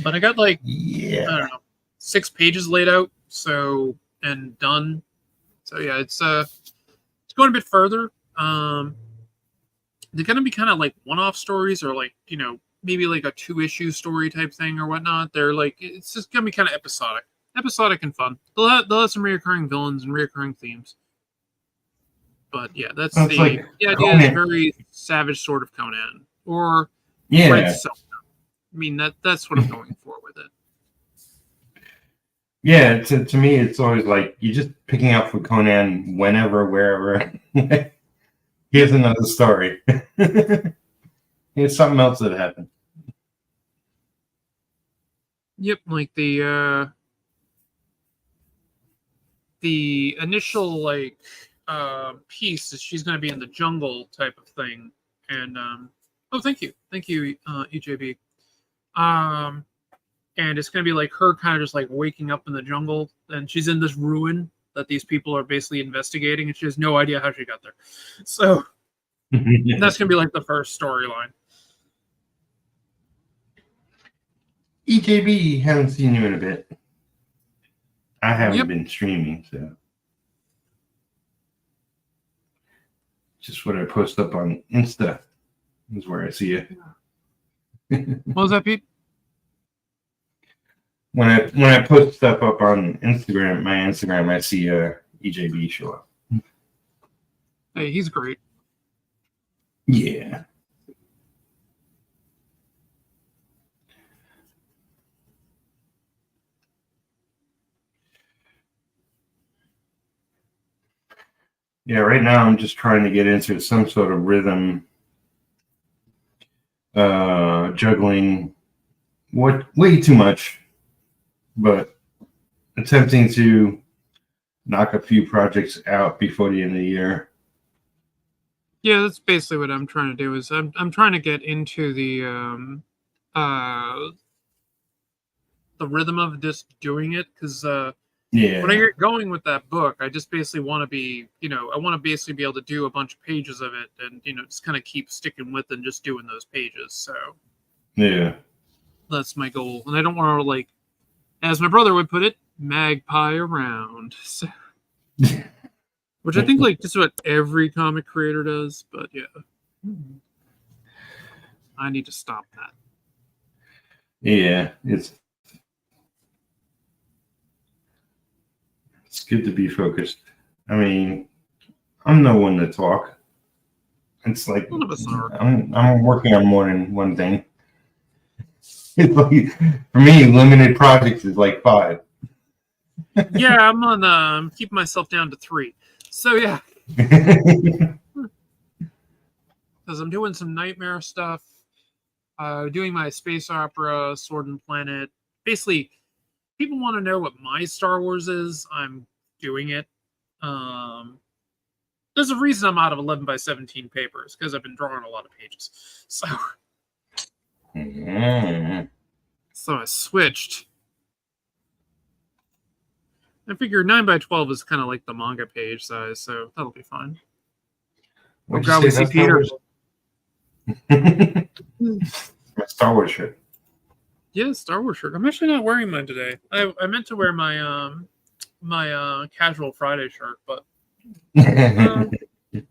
But I got I don't know, 6 pages laid out, and done. So yeah, it's going a bit further, they're going to be kind of like one-off stories, or like, maybe like a 2-issue story type thing or whatnot. They're like, it's just going to be kind of episodic and fun. They'll have some reoccurring villains and reoccurring themes. But yeah, that's the idea. Is very Savage Sword of Conan, or Red Silk. I mean, that's what I'm going for with it. Yeah, to me, it's always like you're just picking up for Conan whenever, wherever. Here's another story. Here's something else that happened. Yep, like the initial like piece is she's going to be in the jungle type of thing, and thank you, EJB. And it's going to be like her kind of just like waking up in the jungle, and she's in this ruin that these people are basically investigating, and she has no idea how she got there. So that's going to be like the first storyline. EJB, haven't seen you in a bit. I haven't been streaming, so just what I post up on Insta is where I see you. What was that, Pete? When I post stuff up on Instagram, my Instagram, I see EJB show up. Hey, he's great. Yeah. Yeah, right now I'm just trying to get into some sort of rhythm, juggling way too much, but attempting to knock a few projects out before the end of the year. Yeah, that's basically what I'm trying to do. Is I'm trying to get into the rhythm of just doing it, because when I get going with that book, I just basically want to be, I want to basically be able to do a bunch of pages of it, and just kind of keep sticking with and just doing those pages. So yeah, that's my goal, and I don't want to, like, as my brother would put it, magpie around. So, which I think like just about every comic creator does, but yeah, I need to stop that. Yeah, it's good to be focused. I mean, I'm no one to talk. It's like none of us are. I'm working on more than one thing. It's like, for me, limited projects is like 5. Yeah, I'm on keeping myself down to 3. So yeah, because I'm doing some Nightmare stuff, doing my space opera, Sword and Planet. Basically, people want to know what my Star Wars is. I'm doing it. There's a reason I'm out of 11x17 papers, because I've been drawing a lot of pages. So, so I switched. I figure 9x12 is kind of like the manga page size, so that'll be fine. Oh God, we see Peter. My Star Wars shirt. Yeah, Star Wars shirt. I'm actually not wearing mine today. I meant to wear my my casual Friday shirt, but I think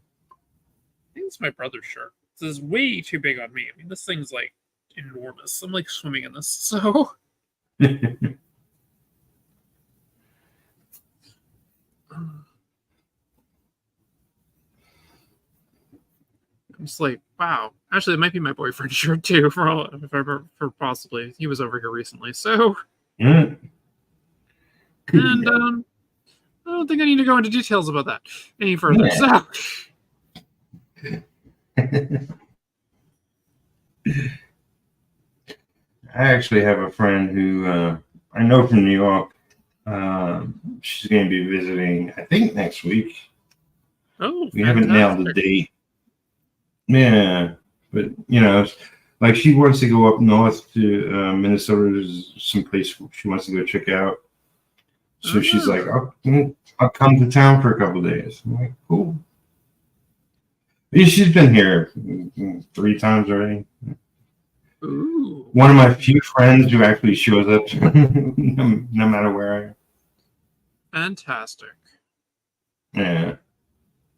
it's my brother's shirt. This is way too big on me. I mean, this thing's like enormous. I'm like swimming in this, so. I'm just like, wow. Actually, it might be my boyfriend's shirt too, for possibly. He was over here recently, so. And I don't think I need to go into details about that any further. Yeah. So. I actually have a friend who I know from New York. She's going to be visiting, I think, next week. Oh, we haven't nailed the date. Yeah, but like she wants to go up north to Minnesota. There's some place she wants to go check out. So she's like, I'll come to town for a couple of days. I'm like, cool. She's been here 3 times already. Ooh. One of my few friends who actually shows up no matter where I am. Fantastic. Yeah.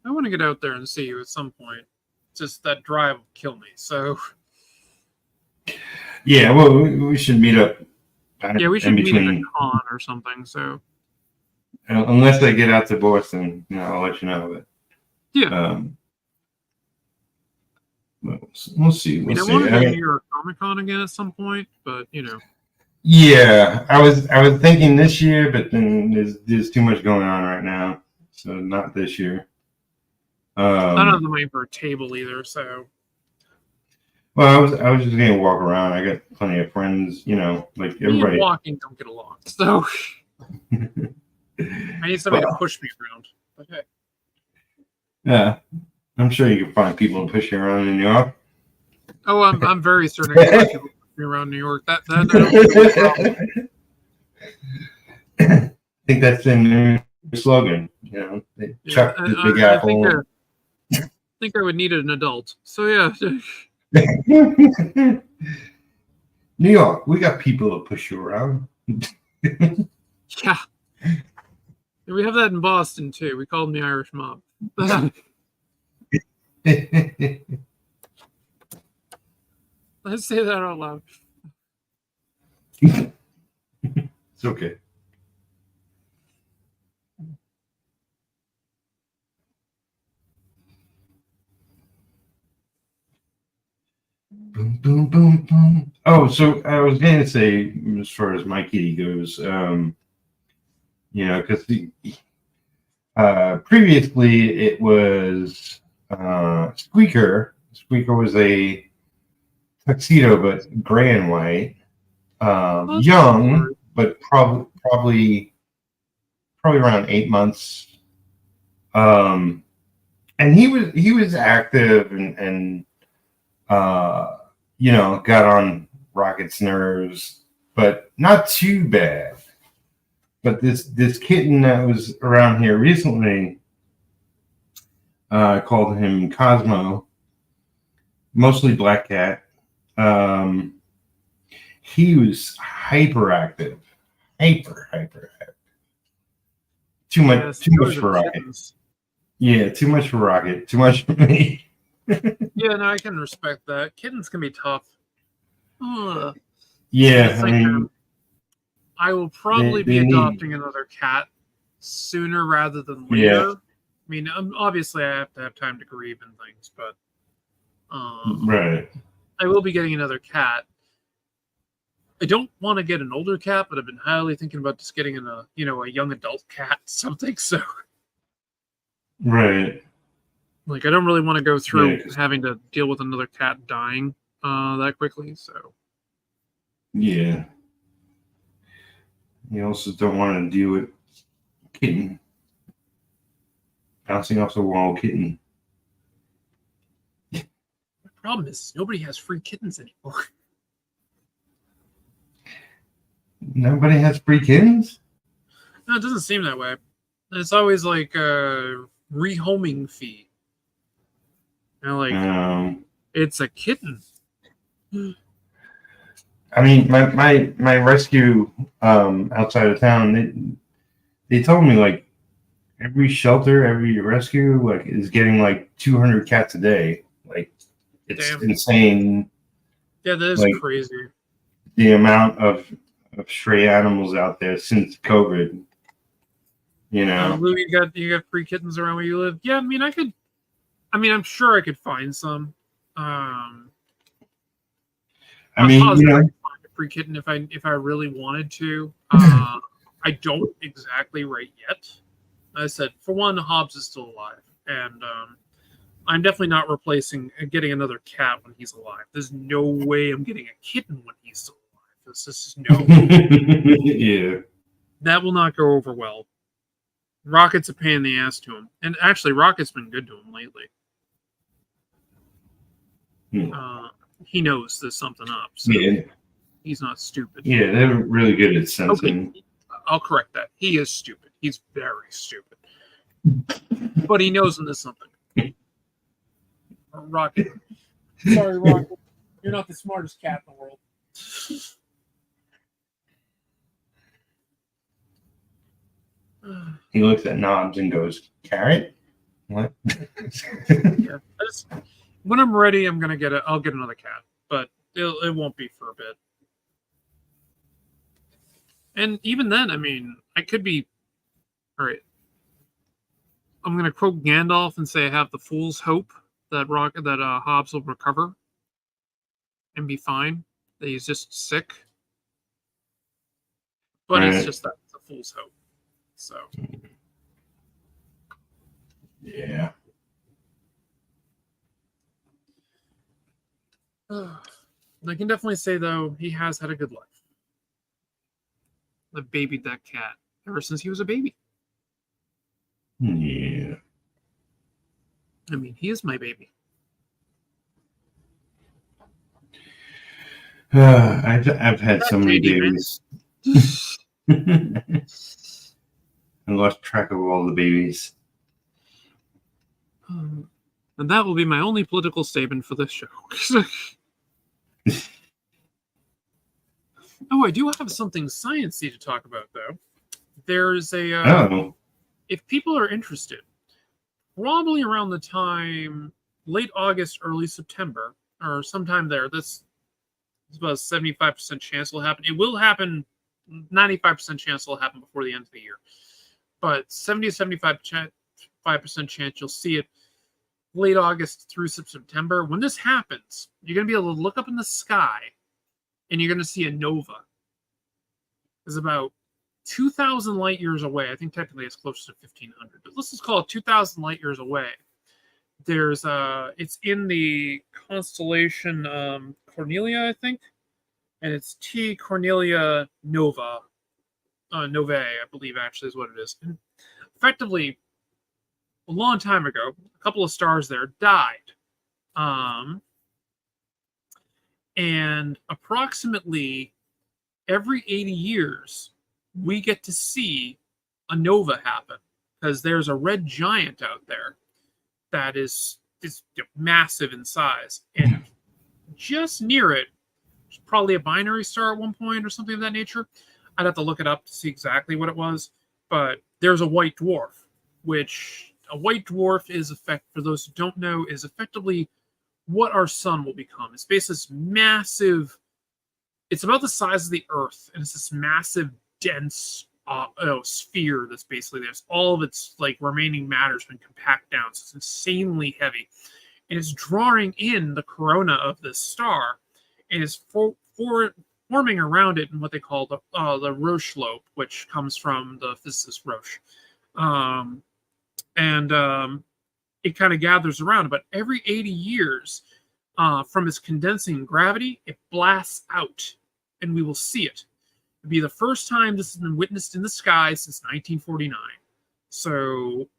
I want to get out there and see you at some point. Just that drive will kill me. So. Yeah, well, we should meet up. Yeah, we should meet at the con or something. So. Unless I get out to Boston, I'll let you know. But yeah. We'll see. I want to go to New York Comic Con again at some point, but Yeah, I was thinking this year, but then there's too much going on right now, so not this year. I don't have the money for a table either, so. Well, I was just gonna walk around. I got plenty of friends, like everybody. Me and walking don't get along, so. I need somebody to push me around. Okay. Yeah, I'm sure you can find people to push you around in New York. Oh, I'm very certain I can find people to push me around New York. That I don't I think that's the new slogan. They chuck the Big Apple. I think I would need an adult. So yeah. New York, we got people to push you around. Yeah. We have that in Boston too. We call them the Irish mob. Let's say that out loud. It's okay. Boom, boom, boom, boom. Oh, so I was going to say, as far as my kitty goes, because previously it was Squeaker. Squeaker was a tuxedo, but gray and white. Young, but probably around 8 months. And he was active and got on Rocket's nerves, but not too bad. But this kitten that was around here recently, called him Cosmo, mostly black cat. He was hyperactive, hyper. Too much for Rocket. Kittens. Yeah, too much for Rocket. Too much for me. Yeah, no, I can respect that. Kittens can be tough. Yeah, I mean, I will probably be adopting another cat sooner rather than later. Yeah. I mean, obviously, I have to have time to grieve and things, but right. I will be getting another cat. I don't want to get an older cat, but I've been highly thinking about just getting a young adult cat, something. So, right. Like, I don't really want to go through having to deal with another cat dying that quickly. So, yeah. You also don't want to deal with kitten bouncing off the wall, kitten. The problem is nobody has free kittens anymore. Nobody has free kittens? No, it doesn't seem that way. It's always like a rehoming fee. It's a kitten. I mean, my rescue outside of town, they told me like every shelter, every rescue is getting like 200 cats a day. Like, it's insane. Yeah, that is crazy. The amount of stray animals out there since COVID. Lou, you got free kittens around where you live? Yeah, I'm sure I could find some. I could find a free kitten if I really wanted to. I don't exactly right yet. I said, for one, Hobbs is still alive, and I'm definitely not getting another cat when he's alive. There's no way I'm getting a kitten when he's still alive. This is no way. Yeah. That will not go over well. Rocket's a pain in the ass to him. And actually, Rocket's been good to him lately. He knows there's something up. So he's not stupid. Yeah, they're really good at sensing. Okay, I'll correct that. He is stupid. He's very stupid. But he knows when there's something. Rocket. Sorry, Rocket. You're not the smartest cat in the world. He looks at Knobs and goes, "Carrot?" What? Yeah. When I'm ready, I'm gonna get it. I'll get another cat, but it won't be for a bit. And even then, I mean, I could be. All right. I'm gonna quote Gandalf and say I have the fool's hope that Hobbs will recover and be fine. That he's just sick. But Right. it's just that it's a fool's hope. So. Yeah. I can definitely say, though, he has had a good life. I've babied that cat ever since he was a baby. Yeah. I mean, he is my baby. I've had so many babies. I lost track of all the babies. And that will be my only political statement for this show. Oh, I do have something sciencey to talk about, though. There's a... If people are interested, probably around the time, late August, early September, or sometime there, this is about a 75% chance it'll happen. It will happen, 95% chance it'll happen before the end of the year. But 70 to 75% chance you'll see it late August through September. When this happens, you're going to be able to look up in the sky and you're going to see a nova. It's about 2,000 light years away. I think technically it's closer to 1,500, but let's just call it 2,000 light years away. There's it's in the constellation Cornelia, I think, and it's T Cornelia Nova, Novae, I believe actually is what it is. And effectively, a long time ago, a couple of stars there died, and approximately every 80 years, we get to see a nova happen because there's a red giant out there that is massive in size. And just near it, there's probably a binary star at one point or something of that nature. I'd have to look it up to see exactly what it was. But there's a white dwarf, which a white dwarf is, for those who don't know, is effectively what our sun will become. It's basically this massive, it's about the size of the Earth, and it's this massive, dense sphere that's basically there's all of its like remaining matter has been compacted down, so it's insanely heavy, and it's drawing in the corona of this star, and it's forming around it in what they call the Roche lobe, which comes from the physicist Roche, it kind of gathers around. But every 80 years, from its condensing gravity, it blasts out, and we will see it. It'll be the first time this has been witnessed in the sky since 1949. So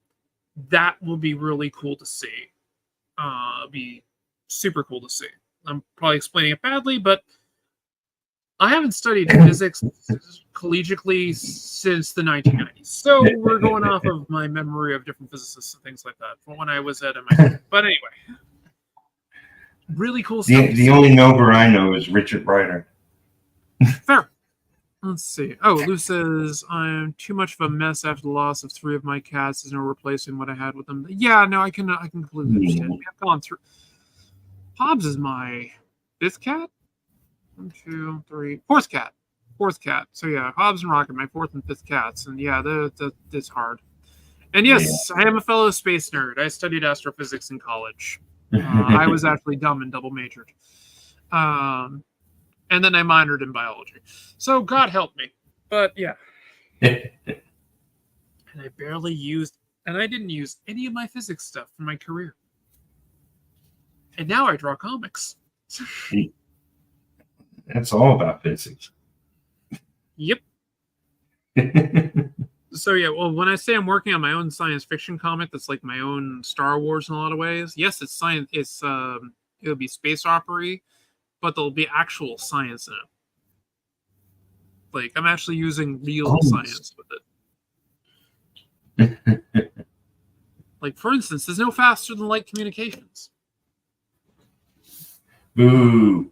that will be really cool to see. Be super cool to see. I'm probably explaining it badly, but I haven't studied physics collegially since the 1990s. So we're going off of my memory of different physicists and things like that from when I was at MIT. But anyway, really cool stuff. The only Nova I know is Richard Ryder. Fair. Let's see. Oh, Lou says, I'm too much of a mess after the loss of 3 of my cats. There's no replacing what I had with them. Yeah, no, I can completely understand. We have gone through. Hobbs is my 5th cat? 1, 2, 3. 4th cat. 4th cat. So yeah, Hobbs and Rocket, my 4th and 5th cats. And yeah, that's hard. And yes, I am a fellow space nerd. I studied astrophysics in college. I was actually dumb and double majored. And then I minored in biology. So God help me. But yeah. And I didn't use any of my physics stuff for my career. And now I draw comics. That's all about physics. Yep. So yeah, well, when I say I'm working on my own science fiction comic that's like my own Star Wars in a lot of ways, yes, it's science. It'll be space opera, but there'll be actual science in it. Like, I'm actually using real science with it. Like, for instance, there's no faster than light communications. Boo.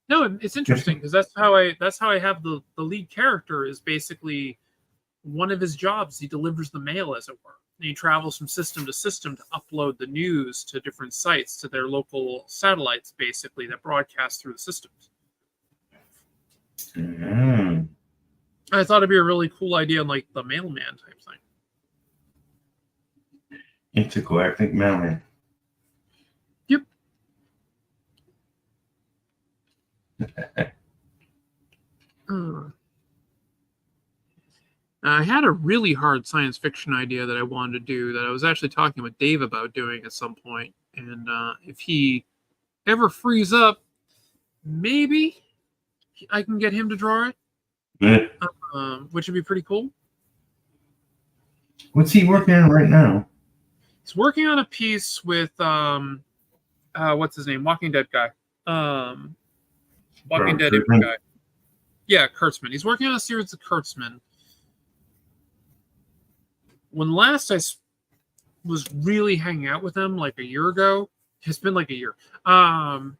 No, it's interesting because that's how I have the lead character is basically one of his jobs. He delivers the mail, as it were. he travels from system to system to upload the news to different sites, to their local satellites, basically, that broadcast through the systems. Mm. I thought it'd be a really cool idea, like the mailman type thing. Intergalactic mailman. Yep. I had a really hard science fiction idea that I wanted to do that I was actually talking with Dave about doing at some point. And if he ever frees up, maybe I can get him to draw it, which would be pretty cool. What's he working on right now? He's working on a piece with what's his name? Walking Dead guy. Walking Dead guy. Yeah, Kurtzman. He's working on a series of Kurtzman. When last I was really hanging out with him, like a year ago, it's been like a year. That's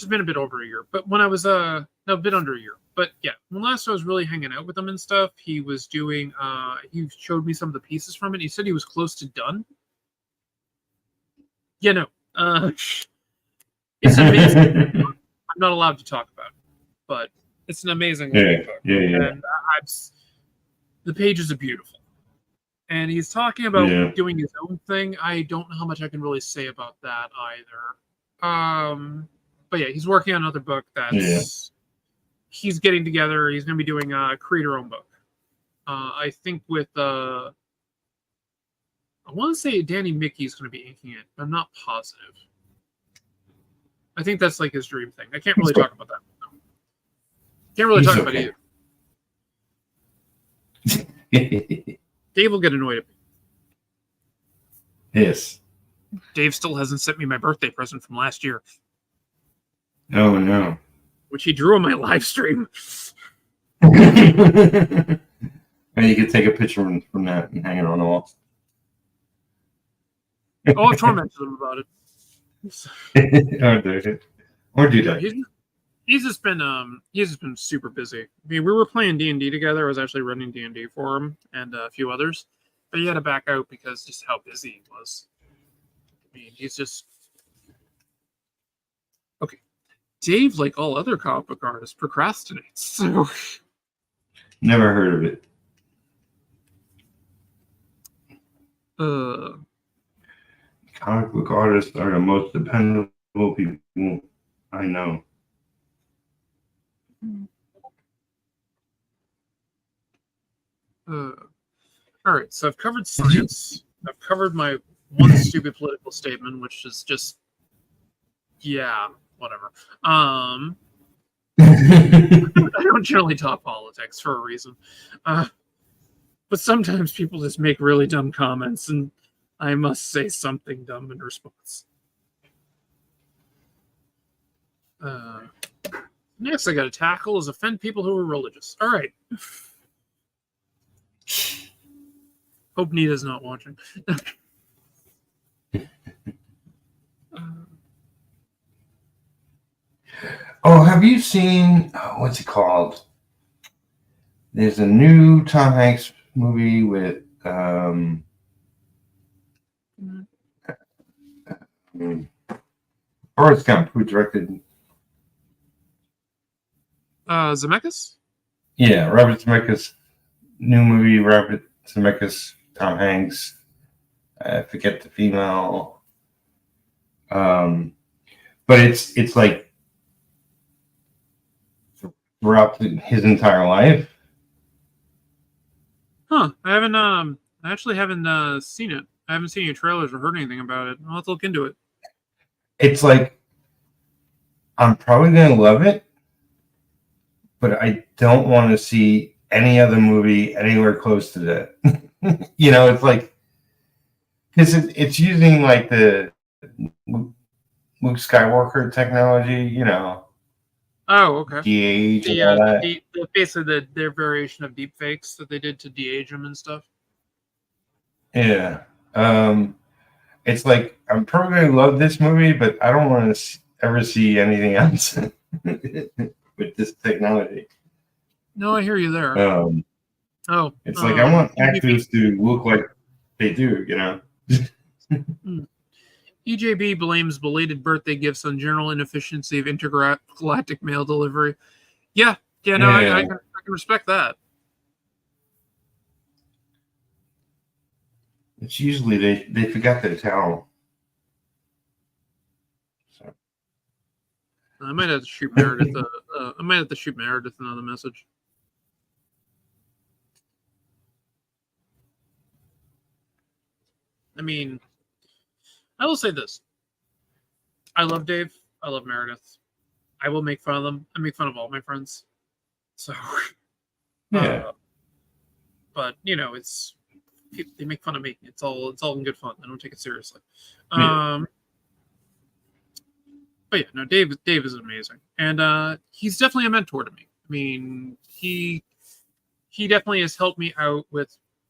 just been a bit over a year. But when I was no, a bit under a year. But yeah, when last I was really hanging out with him and stuff, he was doing. He showed me some of the pieces from it. He said he was close to done. Yeah, no. It's amazing. I'm not allowed to talk about it, but it's an amazing book. Yeah. And the pages are beautiful. And he's talking about doing his own thing. I don't know how much I can really say about that either. But yeah, he's working on another book that's he's getting together. He's going to be doing a creator-owned book. I think with I want to say Danny Mickey's going to be inking it. I'm not positive. I think that's like his dream thing. I can't really talk about that. Can't really talk about it either. Dave will get annoyed at me. Yes. Dave still hasn't sent me my birthday present from last year. Oh, no. Which he drew on my live stream. And you could take a picture from that and hang it on the wall. Oh, I've tormented him about it. Or do that. He's just been super busy. I mean, we were playing D&D together. I was actually running D&D for him and a few others, but he had to back out because just how busy he was. I mean, he's just okay. Dave, like all other comic book artists, procrastinates. So never heard of it. Comic book artists are the most dependable people I know. All right, so I've covered science. I've covered my one stupid political statement, which is just, yeah, whatever. I don't generally talk politics for a reason. But sometimes people just make really dumb comments, and I must say something dumb in response. Next I got to tackle is offend people who are religious. All right. Hope Nita's not watching. Oh, have you seen, what's it called? There's a new Tom Hanks movie with Forrest Gump, who directed. Zemeckis? Yeah, Robert Zemeckis. New movie, Robert Zemeckis, Tom Hanks. I forget the female. But it's like throughout his entire life. Huh. I actually haven't seen it. I haven't seen any trailers or heard anything about it. I'll have to look into it. It's like, I'm probably going to love it, but I don't want to see any other movie anywhere close to that. It's like, because it's using like the Luke Skywalker technology, Oh, okay. De-age and all that. Basically their variation of deep fakes that they did to de-age them and stuff. Yeah. It's like, I'm probably going to love this movie, but I don't want to ever see anything else with this technology. No, I hear you there. Oh, it's like I want actors to look like they do, you know. EJB blames belated birthday gifts on general inefficiency of intergalactic mail delivery. Yeah, no, I can respect that. It's usually they forgot their towel. So. I might have to shoot Meredith. I might have to shoot Meredith another message. I mean, I will say this. I love Dave. I love Meredith. I will make fun of them. I make fun of all my friends. So, yeah. But you know, they make fun of me. It's all in good fun. I don't take it seriously. Yeah. But yeah, no, Dave is amazing, and he's definitely a mentor to me. I mean, he definitely has helped me out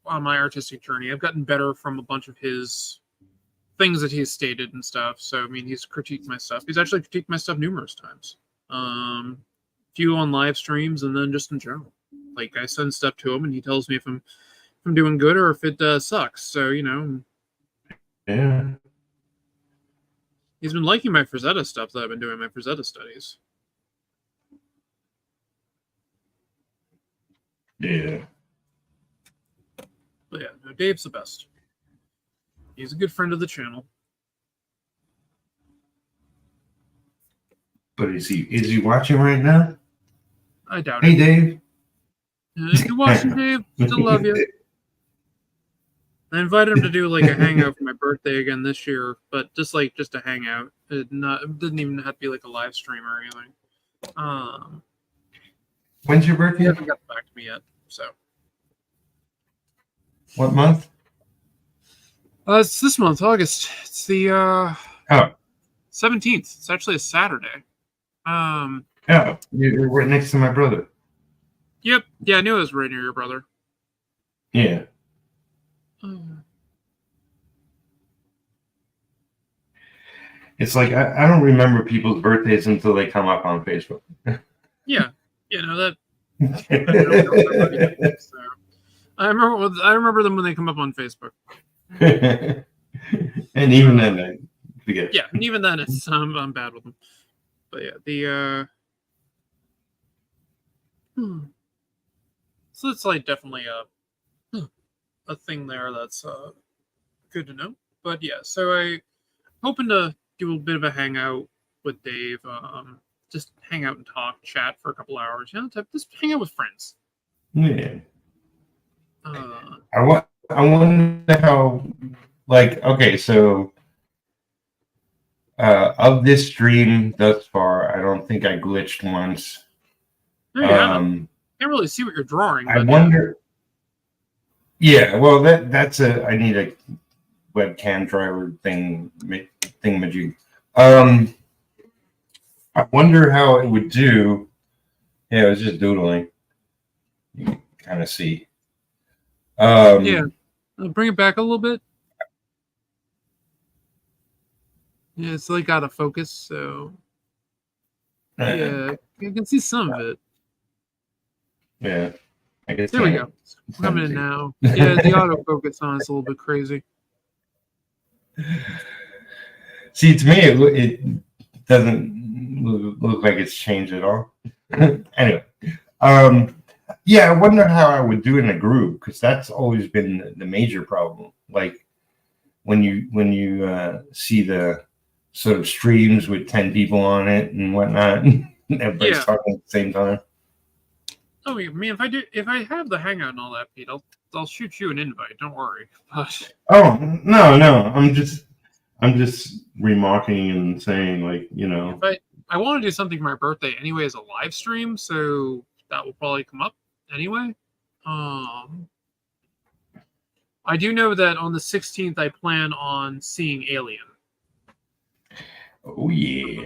on my artistic journey. I've gotten better from a bunch of his things that he's stated and stuff. So I mean, he's critiqued my stuff. He's actually critiqued my stuff numerous times. Few on live streams, and then just in general. Like I send stuff to him, and he tells me if I'm doing good or if it sucks. So you know, yeah. He's been liking my Frazetta stuff that I've been doing, my Frazetta studies. Yeah. But yeah, no, Dave's the best. He's a good friend of the channel. But is he watching right now? I doubt it. Hey, Dave. If you're watching, Dave, still love you. I invited him to do like a hangout for my birthday again this year, but just a hangout. It didn't even have to be like a live stream or anything. When's your birthday? He hasn't got back to me yet. So. What month? It's this month, August. It's the 17th. It's actually a Saturday. Yeah, you're right next to my brother. Yep. Yeah, I knew it was right near your brother. Yeah. It's like I don't remember people's birthdays until they come up on Facebook. Yeah, no, that. So, I remember them when they come up on Facebook. And even then, I forget. Yeah, and even then, it's I'm bad with them. But yeah, the so it's like definitely a thing there that's good to know. But yeah, so I hoping to do a bit of a hangout with Dave. Just hang out and talk, chat for a couple hours. You know, just hang out with friends. Yeah. I wonder how. Like, okay, so of this stream thus far, I don't think I glitched once. No, you haven't. Can't really see what you're drawing. I wonder. Yeah, well, that's I need a webcam driver thingamajig. I wonder how it would do. Yeah, it was just doodling. You can kind of see. Yeah, I'll bring it back a little bit. Yeah, it's like out of focus, so yeah, you can see some of it. Yeah, I guess. There we go. Coming in now. Yeah, the autofocus on is a little bit crazy. See, to me, it doesn't look like it's changed at all. Anyway, yeah, I wonder how I would do in a group, because that's always been the major problem. Like when you see the sort of streams with 10 people on it and whatnot, everybody's talking at the same time. Oh, I mean, if I have the hangout and all that, Pete, I'll shoot you an invite. Don't worry. But... Oh no, I'm just remarking and saying, like, you know. I want to do something for my birthday anyway as a live stream, so that will probably come up anyway. I do know that on the 16th I plan on seeing Alien. Oh yeah.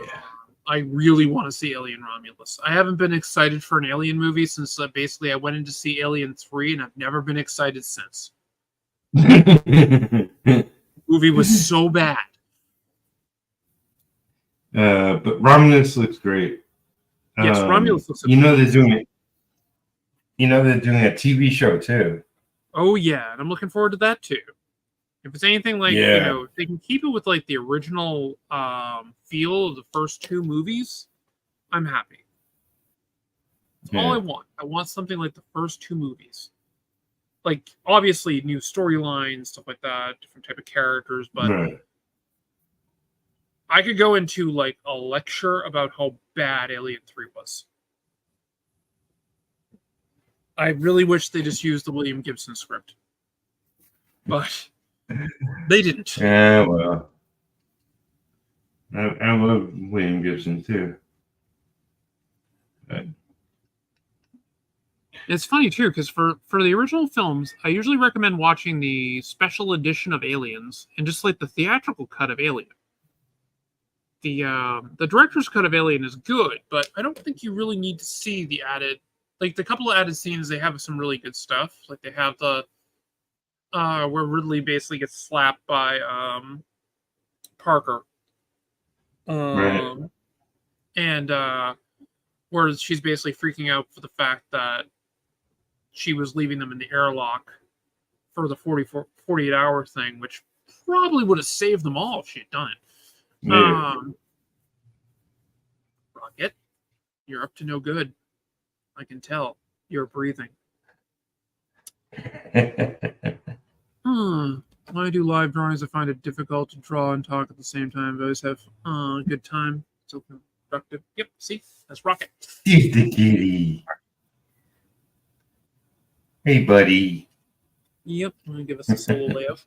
I really want to see Alien Romulus. I haven't been excited for an Alien movie since basically I went in to see Alien 3, and I've never been excited since. The movie was so bad. But Romulus looks great. Yes, Romulus looks amazing. You know they're doing it. they're doing a TV show too. Oh yeah, and I'm looking forward to that too. If it's anything like, if they can keep it with like the original feel of the first two movies, I'm happy. That's all I want. I want something like the first two movies. Like, obviously, new storylines, stuff like that, different type of characters, but I could go into like a lecture about how bad Alien 3 was. I really wish they just used the William Gibson script. But they didn't. Yeah, well. I love William Gibson too. But it's funny too, because for the original films, I usually recommend watching the special edition of Aliens and just like the theatrical cut of Alien. The director's cut of Alien is good, but I don't think you really need to see the added, like the couple of added scenes. They have some really good stuff. Like they have the where Ridley basically gets slapped by Parker, right. and where she's basically freaking out for the fact that she was leaving them in the airlock for the 48-hour thing, which probably would have saved them all if she had done it. Yeah. Rocket, you're up to no good. I can tell. You're breathing. When I do live drawings, I find it difficult to draw and talk at the same time. I always have a good time. So productive. Yep, see? That's Rocket. He's the kitty. Hey, buddy. Yep, I'm going to give us a solo layout.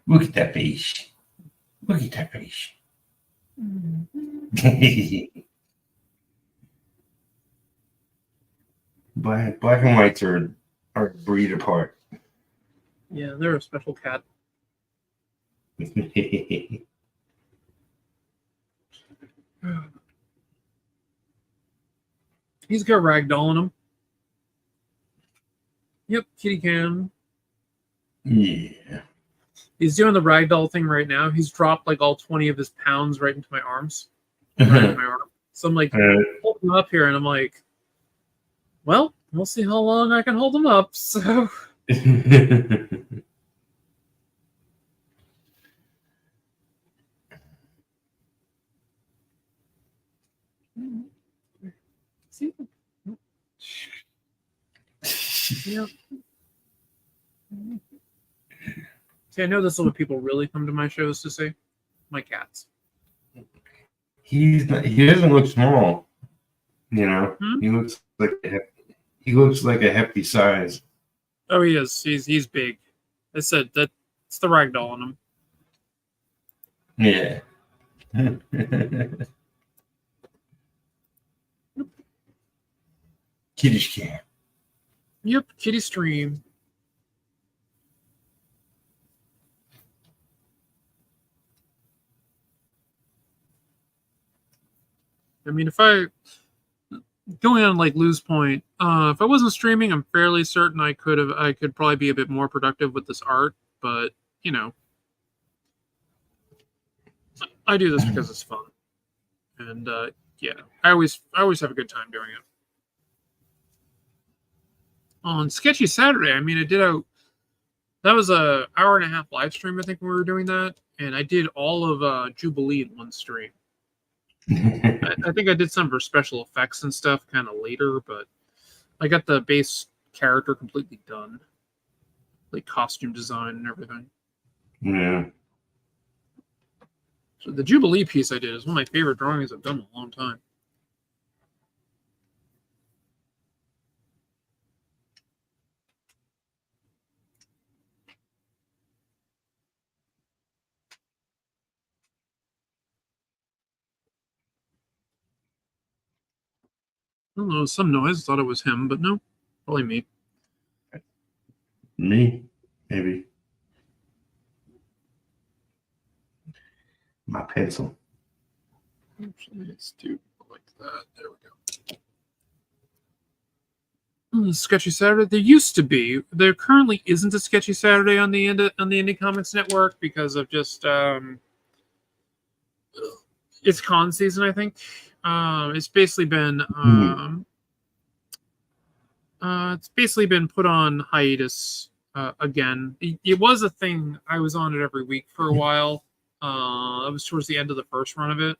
Look at that face. Look at that face. Black and whites are a breed apart. Yeah, they're a special cat. He's got ragdoll in him. Yep, kitty cam. Yeah. He's doing the ragdoll thing right now. He's dropped like all 20 of his pounds right into my arms. Right into my arm. So I'm like holding him up here, and I'm like, well, we'll see how long I can hold him up. So. See? Yeah. See, I know this is what people really come to my shows to see. My cats. He doesn't look small. He looks like a hefty size. Oh, he is. He's big. I said that it's the ragdoll on him. Yeah. Kitty's cat. Yep, kitty stream. I mean, if I going on like Lou's point, if I wasn't streaming, I'm fairly certain I could probably be a bit more productive with this art, but I do this because it's fun. And yeah, I always have a good time doing it. On Sketchy Saturday, I mean, that was a hour and a half live stream, I think, when we were doing that, and I did all of Jubilee in one stream. I think I did some of her special effects and stuff kind of later, but I got the base character completely done, like costume design and everything. Yeah. So the Jubilee piece I did is one of my favorite drawings I've done in a long time. I don't know, some noise. Thought it was him, but no, probably me. Me, maybe. My pencil. Actually, let's do like that. There we go. Sketchy Saturday. There used to be. There currently isn't a Sketchy Saturday on the Indie Comics Network because of just it's con season, I think. It's basically been put on hiatus again. It was a thing. I was on it every week for a while. It was towards the end of the first run of it.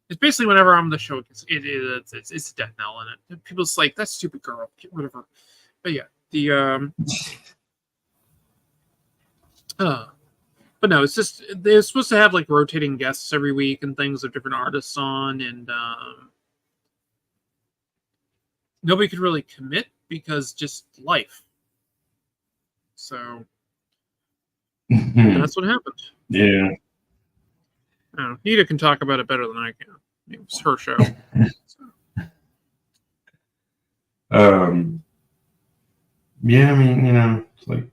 It's basically whenever I'm on the show, it's a death knell in it. People's like, that's stupid girl, whatever. But yeah, but no, it's just they're supposed to have like rotating guests every week and things of different artists on, and nobody could really commit because just life. So that's what happened. Yeah. Nita can talk about it better than I can. It was her show. Yeah, I mean, it's like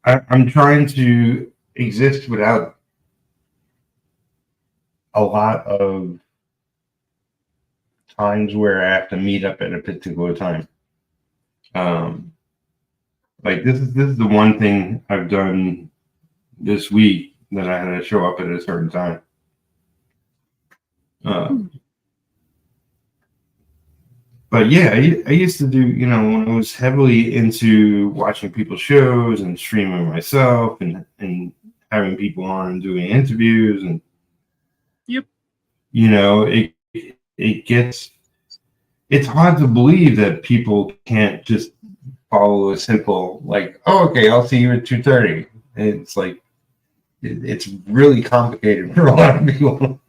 I'm trying to exist without a lot of times where I have to meet up at a particular time. Like this is the one thing I've done this week that I had to show up at a certain time. But yeah, I used to do, when I was heavily into watching people's shows and streaming myself and having people on and doing interviews and yep, it's hard to believe that people can't just follow a simple like, oh, okay, I'll see you at 2:30. It's like it's really complicated for a lot of people.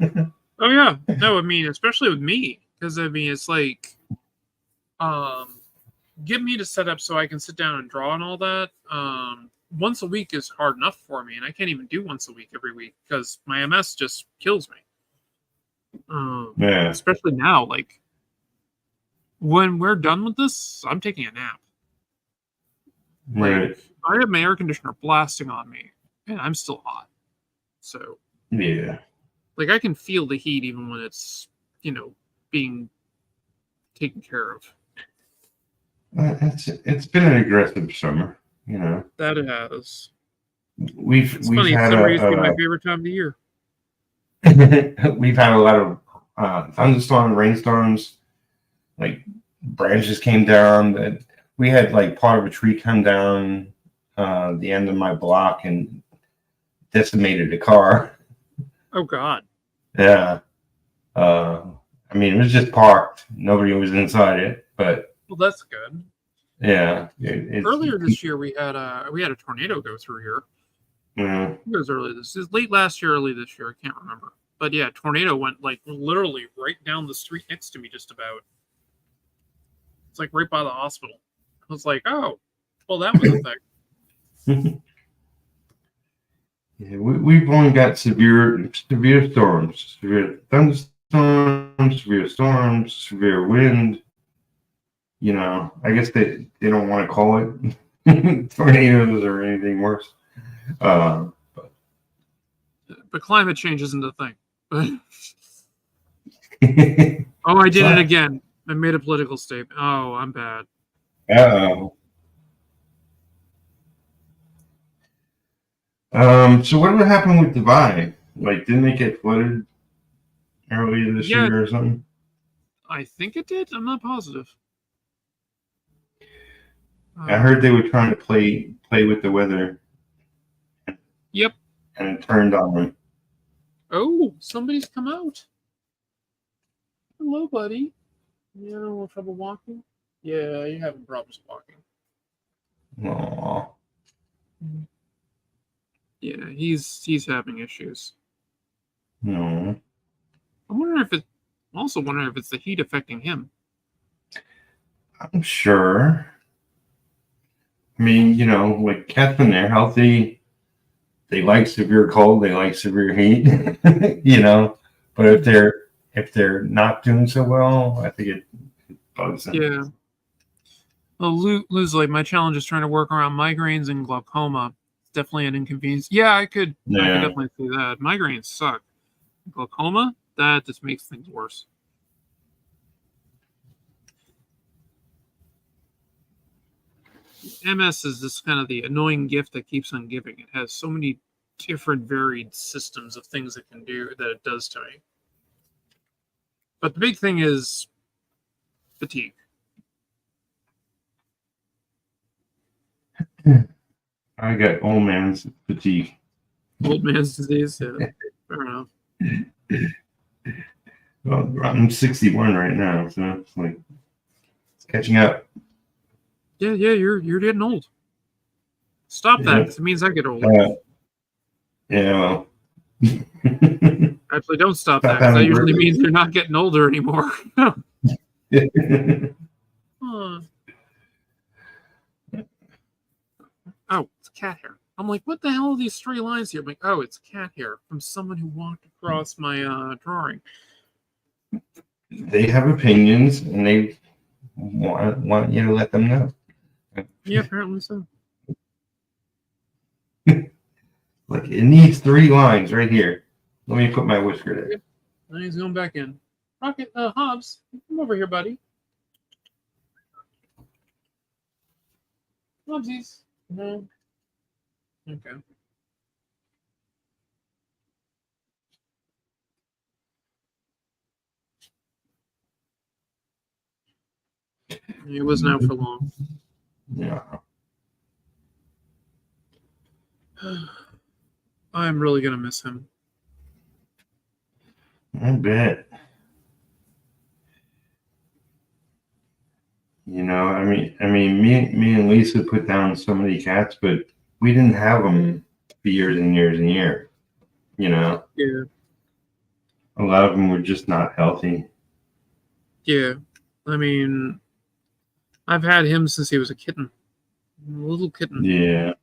Oh yeah, no, I mean, especially with me, because I mean, it's like, get me to set up so I can sit down and draw and all that. Once a week is hard enough for me, and I can't even do once a week every week because my MS just kills me. Yeah. Especially now, like when we're done with this, I'm taking a nap. Right. Like, I have my air conditioner blasting on me, and I'm still hot. So yeah, like I can feel the heat even when it's being taken care of. It's been an aggressive summer, That it has. We've funny. had Summer used to be my favorite time of the year. We've had a lot of thunderstorms, rainstorms. Like branches came down. We had like part of a tree come down the end of my block and decimated a car. Oh God. Yeah. I mean, it was just parked. Nobody was inside it, but well, that's good. Yeah. Earlier this year, we had a tornado go through here. Yeah. It was late last year, early this year. I can't remember, but yeah, tornado went like literally right down the street next to me, just about. It's like right by the hospital. I was like, oh, well, that was a thing. Yeah, we've only got severe storms, severe thunderstorms, severe storms, severe wind. I guess they don't want to call it tornadoes or anything worse. But climate change isn't a thing. Oh, I did it again. I made a political statement. Oh, I'm bad. Uh-oh. So what happened with Dubai? Like, didn't it get flooded earlier this year or something? I think it did. I'm not positive. I heard they were trying to play with the weather. Yep. And it turned on them. Oh, somebody's come out. Hello, buddy. You having a little trouble walking? Yeah, you're having problems walking. Aww. Yeah, he's having issues. No. I'm wondering if it's the heat affecting him. I'm sure. I mean, like cats when they're healthy, they like severe cold, they like severe heat, But if they're not doing so well, I think it bugs them. Yeah. Well, Lou's like, my challenge is trying to work around migraines and glaucoma. It's definitely an inconvenience. Yeah, I could definitely see that. Migraines suck. Glaucoma, that just makes things worse. MS is just kind of the annoying gift that keeps on giving. It has so many different varied systems of things it can do that it does to me. But the big thing is fatigue. I got old man's fatigue. Old man's disease. Yeah. Fair enough. Well, I'm 61 right now, so it's like it's catching up. Yeah, you're getting old. Stop that, because it means I get old. Yeah, well. Actually, don't stop that, because that usually means you're not getting older anymore. Huh. Oh, it's cat hair. I'm like, what the hell are these 3 lines here? I'm like, oh, it's cat hair from someone who walked across my drawing. They have opinions, and they want you to let them know. Yeah, apparently so. Like, it needs 3 lines right here. Let me put my whisker there. Yep. Now he's going back in. Rocket, Hobbs, come over here, buddy. Hobbsies. No. Okay. It wasn't out for long. Yeah. I'm really gonna miss him. I bet. You know, I mean, me and Lisa put down so many cats, but we didn't have them for years and years and years. You know. Yeah. A lot of them were just not healthy. Yeah. I mean, I've had him since he was a kitten. A little kitten. Yeah.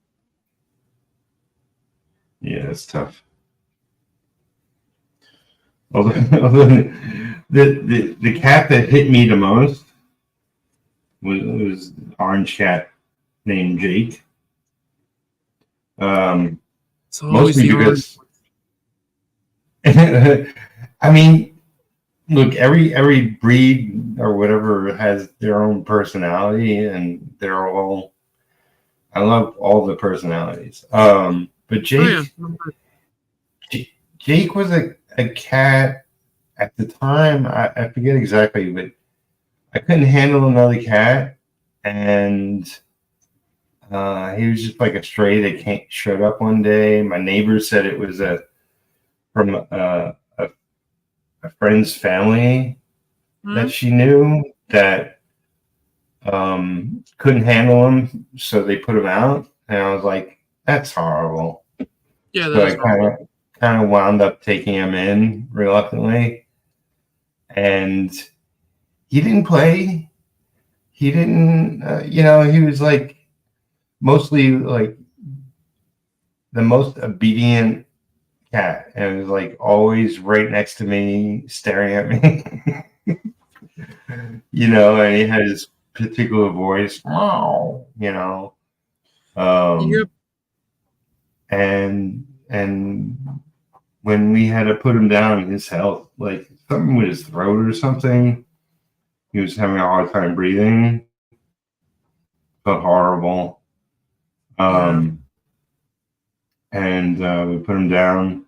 Yeah, it's tough. Although the cat that hit me the most was an orange cat named Jake. Mostly because I mean, look, every breed or whatever has their own personality, and they're all. I love all the personalities. But Jake, Jake was a cat at the time. I forget exactly, but I couldn't handle another cat, and he was just like a stray that showed up one day. My neighbors said it was from a friend's family that she knew that couldn't handle him, so they put him out. And I was like, that's horrible. Yeah, so I kind of wound up taking him in reluctantly, and he didn't play. He didn't, he was like mostly like the most obedient cat, and it was like always right next to me, staring at me. And he had his particular voice, yep. And when we had to put him down, his health, like something with his throat or something, he was having a hard time breathing. Felt horrible. And we put him down.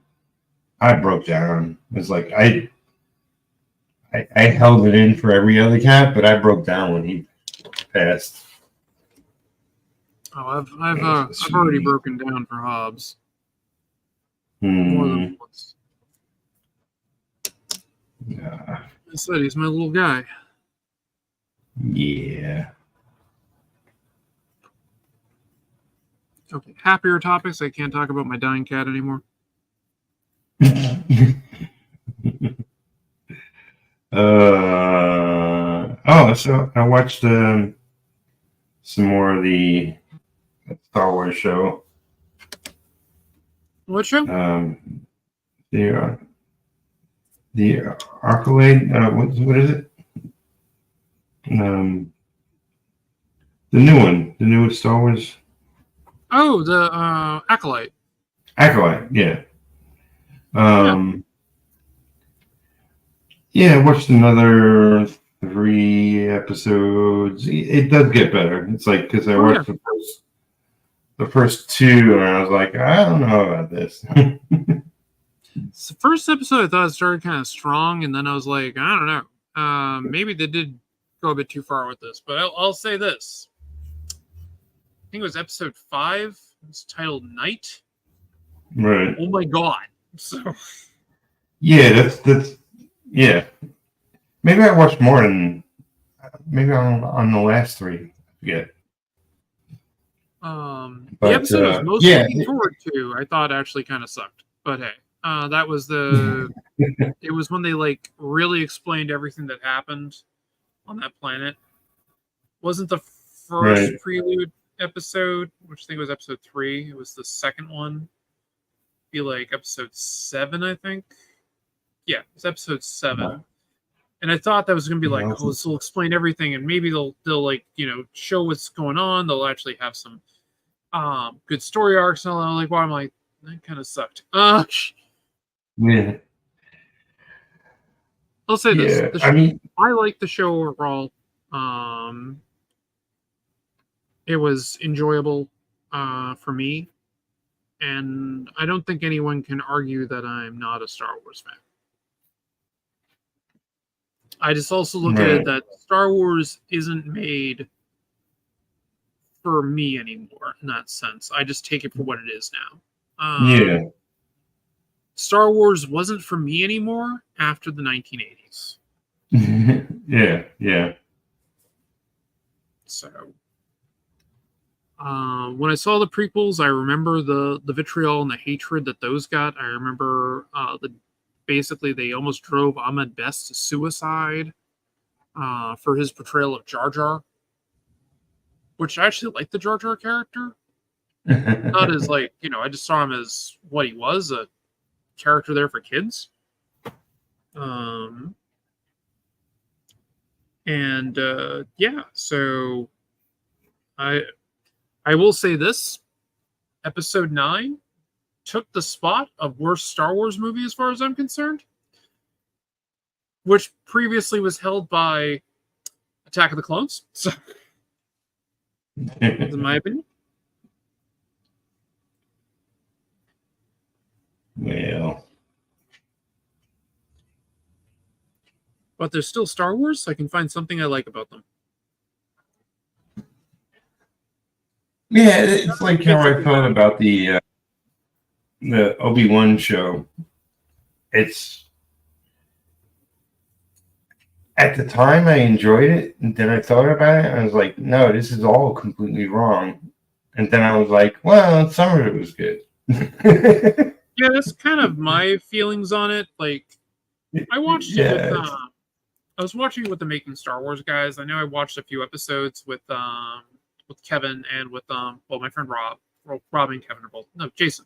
I broke down. It was like I held it in for every other cat, but I broke down when he passed. Oh, I've already broken down for Hobbs. More than once. Yeah. I said he's my little guy. Yeah. Okay, happier topics. I can't talk about my dying cat anymore. So I watched some more of the Star Wars show. What show? The Arcade. What is it? The new one, the newest Star Wars. Oh, the Acolyte. Acolyte, yeah. Yeah, I watched another 3 episodes. It does get better. It's like because I watched the the first two, and I was like, I don't know about this. The first episode, I thought it started kind of strong, and then I was like, I don't know. Maybe they did go a bit too far with this, but I'll say this. I think it was episode 5. It's titled Night. Right. Oh my god. So yeah, that's yeah. Maybe I watched more than maybe on the last 3. Yeah. The episode I was most looking forward to, I thought actually kind of sucked. But hey, that was it was when they like really explained everything that happened on that planet. Wasn't the first prelude episode, which I think was episode 3. It was the second one. Be like episode 7, I think. Yeah, it's episode 7. And I thought that was going to be like, oh, this will explain everything, and maybe they'll like, show what's going on. They'll actually have some good story arcs and all that. Like, well, I'm like, that kind of sucked. Yeah. I'll say this. I like the show overall. It was enjoyable for me, and I don't think anyone can argue that I'm not a Star Wars fan. I just also look at it that Star Wars isn't made for me anymore in that sense. I just take it for what it is now. Star Wars wasn't for me anymore after the 1980s. Yeah. So when I saw the prequels, I remember the vitriol and the hatred that those got. I remember basically they almost drove Ahmed Best to suicide for his portrayal of Jar Jar, which I actually like the Jar Jar character. Not as like, I just saw him as what he was, a character there for kids. So I will say this. Episode 9 took the spot of worst Star Wars movie as far as I'm concerned, which previously was held by Attack of the Clones. So, in my opinion. Well. But there's still Star Wars, so I can find something I like about them. Yeah, it's like how I felt about the Obi-Wan show. It's at the time I enjoyed it, and then I thought about it, and I was like, no, this is all completely wrong. And then I was like, well, some of it was good. Yeah, that's kind of my feelings on it. Like, I watched it with I was watching it with the Making Star Wars guys. I know I watched a few episodes with Kevin and with my friend Rob. Well, Rob and Kevin are both Jason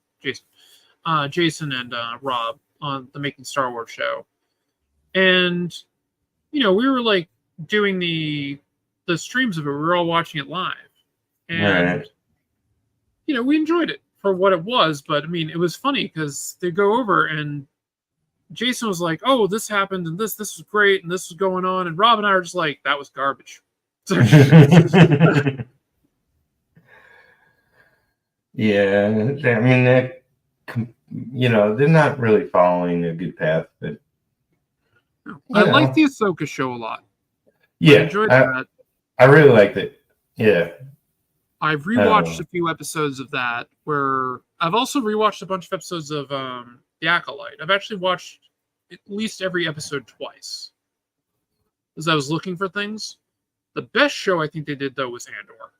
and Rob on the Making Star Wars show. And we were like doing the streams of it. We were all watching it live. And we enjoyed it for what it was, but I mean, it was funny because they go over and Jason was like, "Oh, this happened, and this was great, and this was going on," and Rob and I are just like, "That was garbage." Yeah, I mean, they're not really following a good path, but I like the Ahsoka show a lot. Yeah, I enjoyed that. I really liked it. Yeah. I've rewatched a few episodes of that, where I've also rewatched a bunch of episodes of The Acolyte. I've actually watched at least every episode twice as I was looking for things. The best show I think they did, though, was Andor,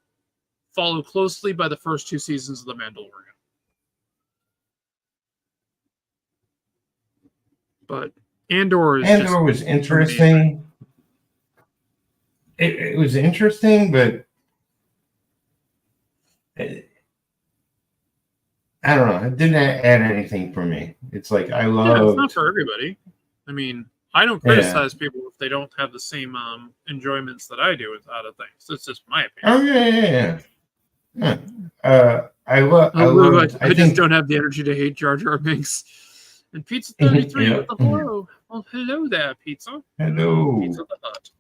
followed closely by the first 2 seasons of The Mandalorian. But Andor was interesting. It was interesting, but I don't know. It didn't add anything for me. It's like I love. Yeah, it's not for everybody. I mean, I don't criticize people if they don't have the same enjoyments that I do out of things. That's just my opinion. Oh yeah. I just don't have the energy to hate Jar Jar Binks. And Pizza 33 with the hello. Well, hello there, Pizza. Hello. Pizza the Hut.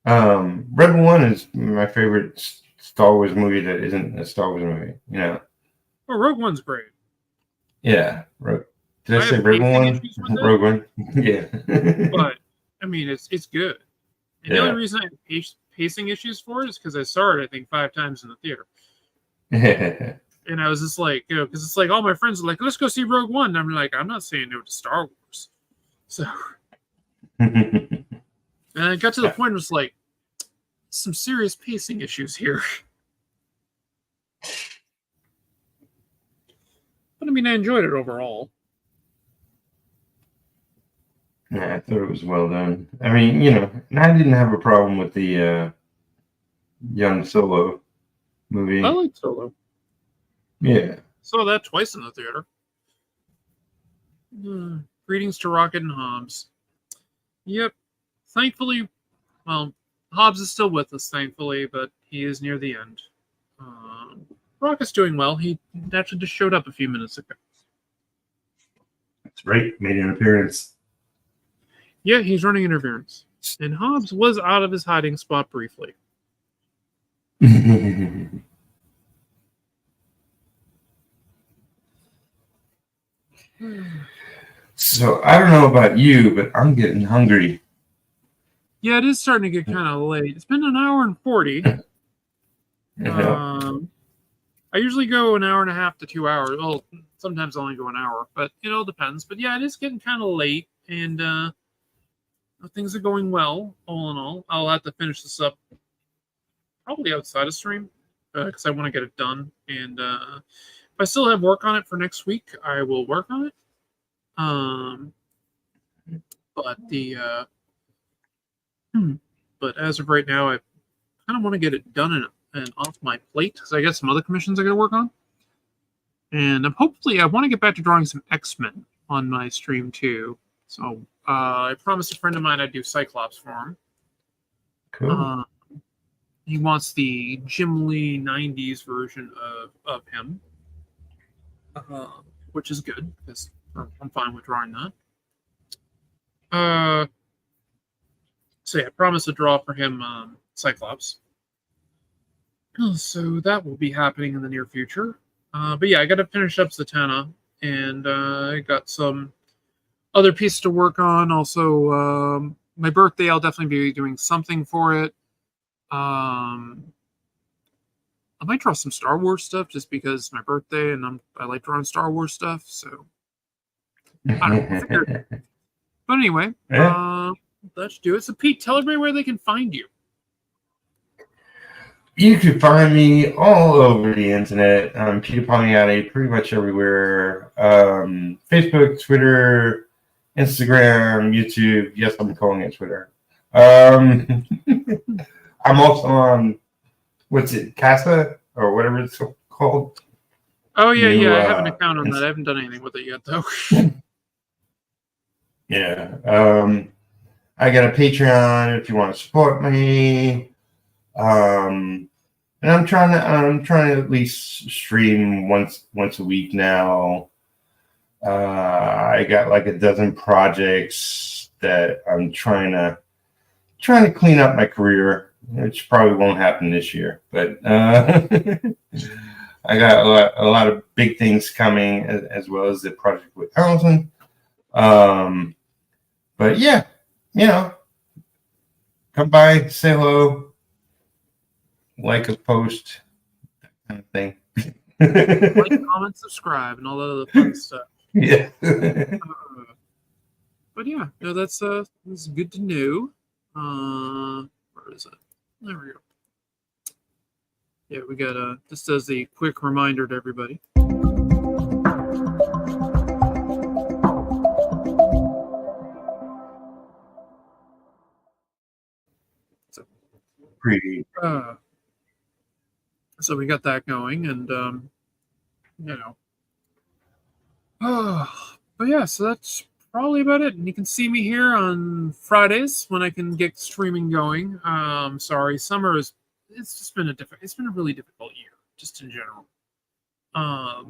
Rebel 1 is my favorite Star Wars movie that isn't a Star Wars movie. You know. Oh, Rogue One's great. Yeah. Did I say have Rogue pacing One? issues with it. Rogue One. Yeah. But I mean, it's good. And the only reason I have pacing issues for it is because I saw it, I think, 5 times in the theater. And I was just like, you know, because it's like all my friends are like, let's go see Rogue One. And I'm like, I'm not saying no to Star Wars. So, and I got to the point where it's like, some serious pacing issues here. But I mean, I enjoyed it overall. Yeah, I thought it was well done. I mean, you know, and I didn't have a problem with the young Solo movie. I like Solo. Yeah. Saw that twice in the theater. Greetings to Rocket and Hobbs. Yep. Thankfully, well, Hobbs is still with us, thankfully, but he is near the end. Rocket's doing well. He actually just showed up a few minutes ago. That's right. Made an appearance. Yeah, he's running interference. And Hobbs was out of his hiding spot briefly. So I don't know about you, but I'm getting hungry. Yeah, it is starting to get kind of late. It's been an hour and 40. I usually go an hour and a half to 2 hours. Well, sometimes I only go an hour, but it all depends. But yeah, it is getting kind of late, and things are going well, all in all. I'll have to finish this up probably outside of stream because I want to get it done. And if I still have work on it for next week, I will work on it. But as of right now, I kind of want to get it done and off my plate because I got some other commissions I got to work on. And hopefully, I want to get back to drawing some X-Men on my stream too. So I promised a friend of mine I'd do Cyclops for him. Cool. He wants the Jim Lee 90s version of him, which is good because I'm fine with drawing that. So yeah, I promised to draw for him Cyclops. So that will be happening in the near future. But yeah, I got to finish up Zatanna, and I got some other pieces to work on. Also, my birthday, I'll definitely be doing something for it. I might draw some Star Wars stuff just because it's my birthday and I like drawing Star Wars stuff. So I don't know. But anyway, let's do it. So Pete, tell everybody where they can find you. You can find me all over the internet. I'm Peter Palmiotti, pretty much everywhere. Facebook, Twitter, Instagram, YouTube. Yes, I'm calling it Twitter. I'm also on, what's it, Casa or whatever it's called. Oh yeah, I have an account on that. I haven't done anything with it yet, though. Yeah. I got a Patreon if you want to support me. And I'm trying to at least stream once a week now. I got like a dozen projects that I'm trying to clean up my career, which probably won't happen this year. But I got a lot of big things coming, as well as the project with Allison. But yeah, you know, come by, say hello. Like a post, that kind of thing. Like, comment, subscribe, and all that other fun stuff. Yeah. But yeah, no, that's good to know. Where is it? There we go. Yeah, we got just as a quick reminder to everybody. So, Pretty. So we got that going, and you know. But yeah, so that's probably about it. And you can see me here on Fridays when I can get streaming going. Sorry, summer it's just been it's been a really difficult year, just in general. I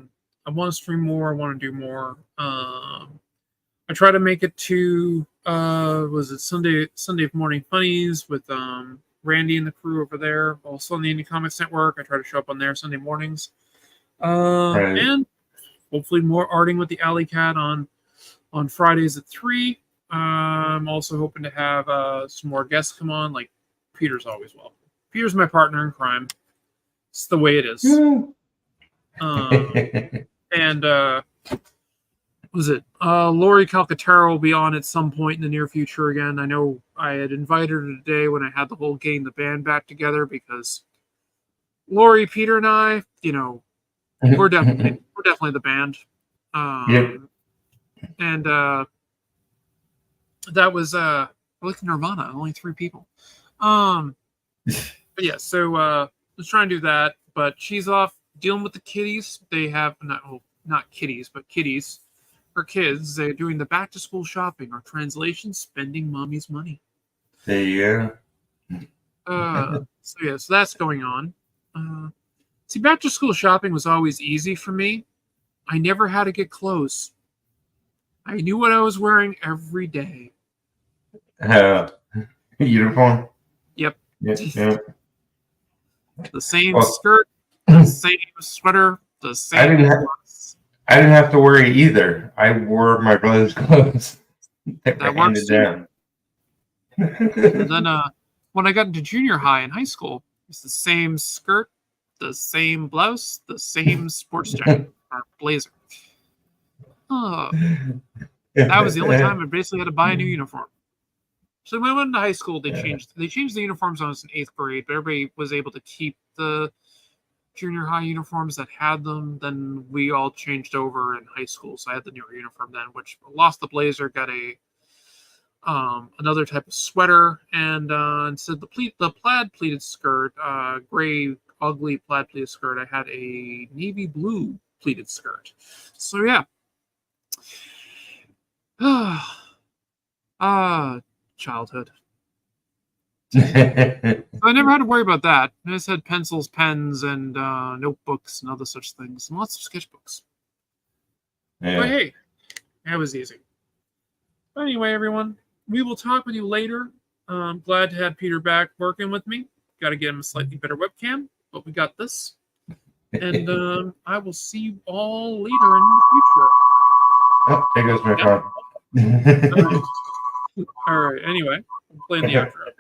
want to stream more, I want to do more. I try to make it to was it Sunday morning funnies with Randy and the crew over there. Also on the Indie Comics Network. I try to show up on there Sunday mornings. And hopefully more arting with the Alikat on Fridays at 3. I'm also hoping to have some more guests come on. Like Peter's always welcome. Peter's my partner in crime. It's the way it is. And was it Lori Calcaterra will be on at some point in the near future again. I know I had invited her today when I had the whole getting the band back together, because Lori, Peter, and I, we're definitely the band. And that was like Nirvana, only 3 people. But yeah, so let's try and do that. But she's off dealing with the kiddies. They have not kitties, but kitties. Her kids, they're doing the back to school shopping, or translation, spending mommy's money. There you go. So that's going on. See, back to school shopping was always easy for me. I never had to get clothes. I knew what I was wearing every day. Uniform? Yep. Yep. The same skirt, the same sweater, the same. I didn't have to worry either. I wore my brother's clothes. That works too. And then when I got into junior high and high school, it's the same skirt, the same blouse, the same sports jacket or blazer. That was the only time I basically had to buy a new uniform. So when I went into high school, they changed the uniforms when I was in 8th grade, but everybody was able to keep the junior high uniforms that had them. Then we all changed over in high school, so I had the newer uniform then, which lost the blazer, got a another type of sweater, and instead the plaid pleated skirt, gray ugly plaid pleated skirt, I had a navy blue pleated skirt. So yeah. Childhood. I never had to worry about that. I just had pencils, pens, and notebooks and other such things, and lots of sketchbooks. Yeah. But hey, that was easy. But anyway, everyone, we will talk with you later. I'm glad to have Peter back working with me. Got to get him a slightly better webcam, but we got this. And I will see you all later in the future. Oh, there goes my phone. All right. Anyway, I'm playing the outro.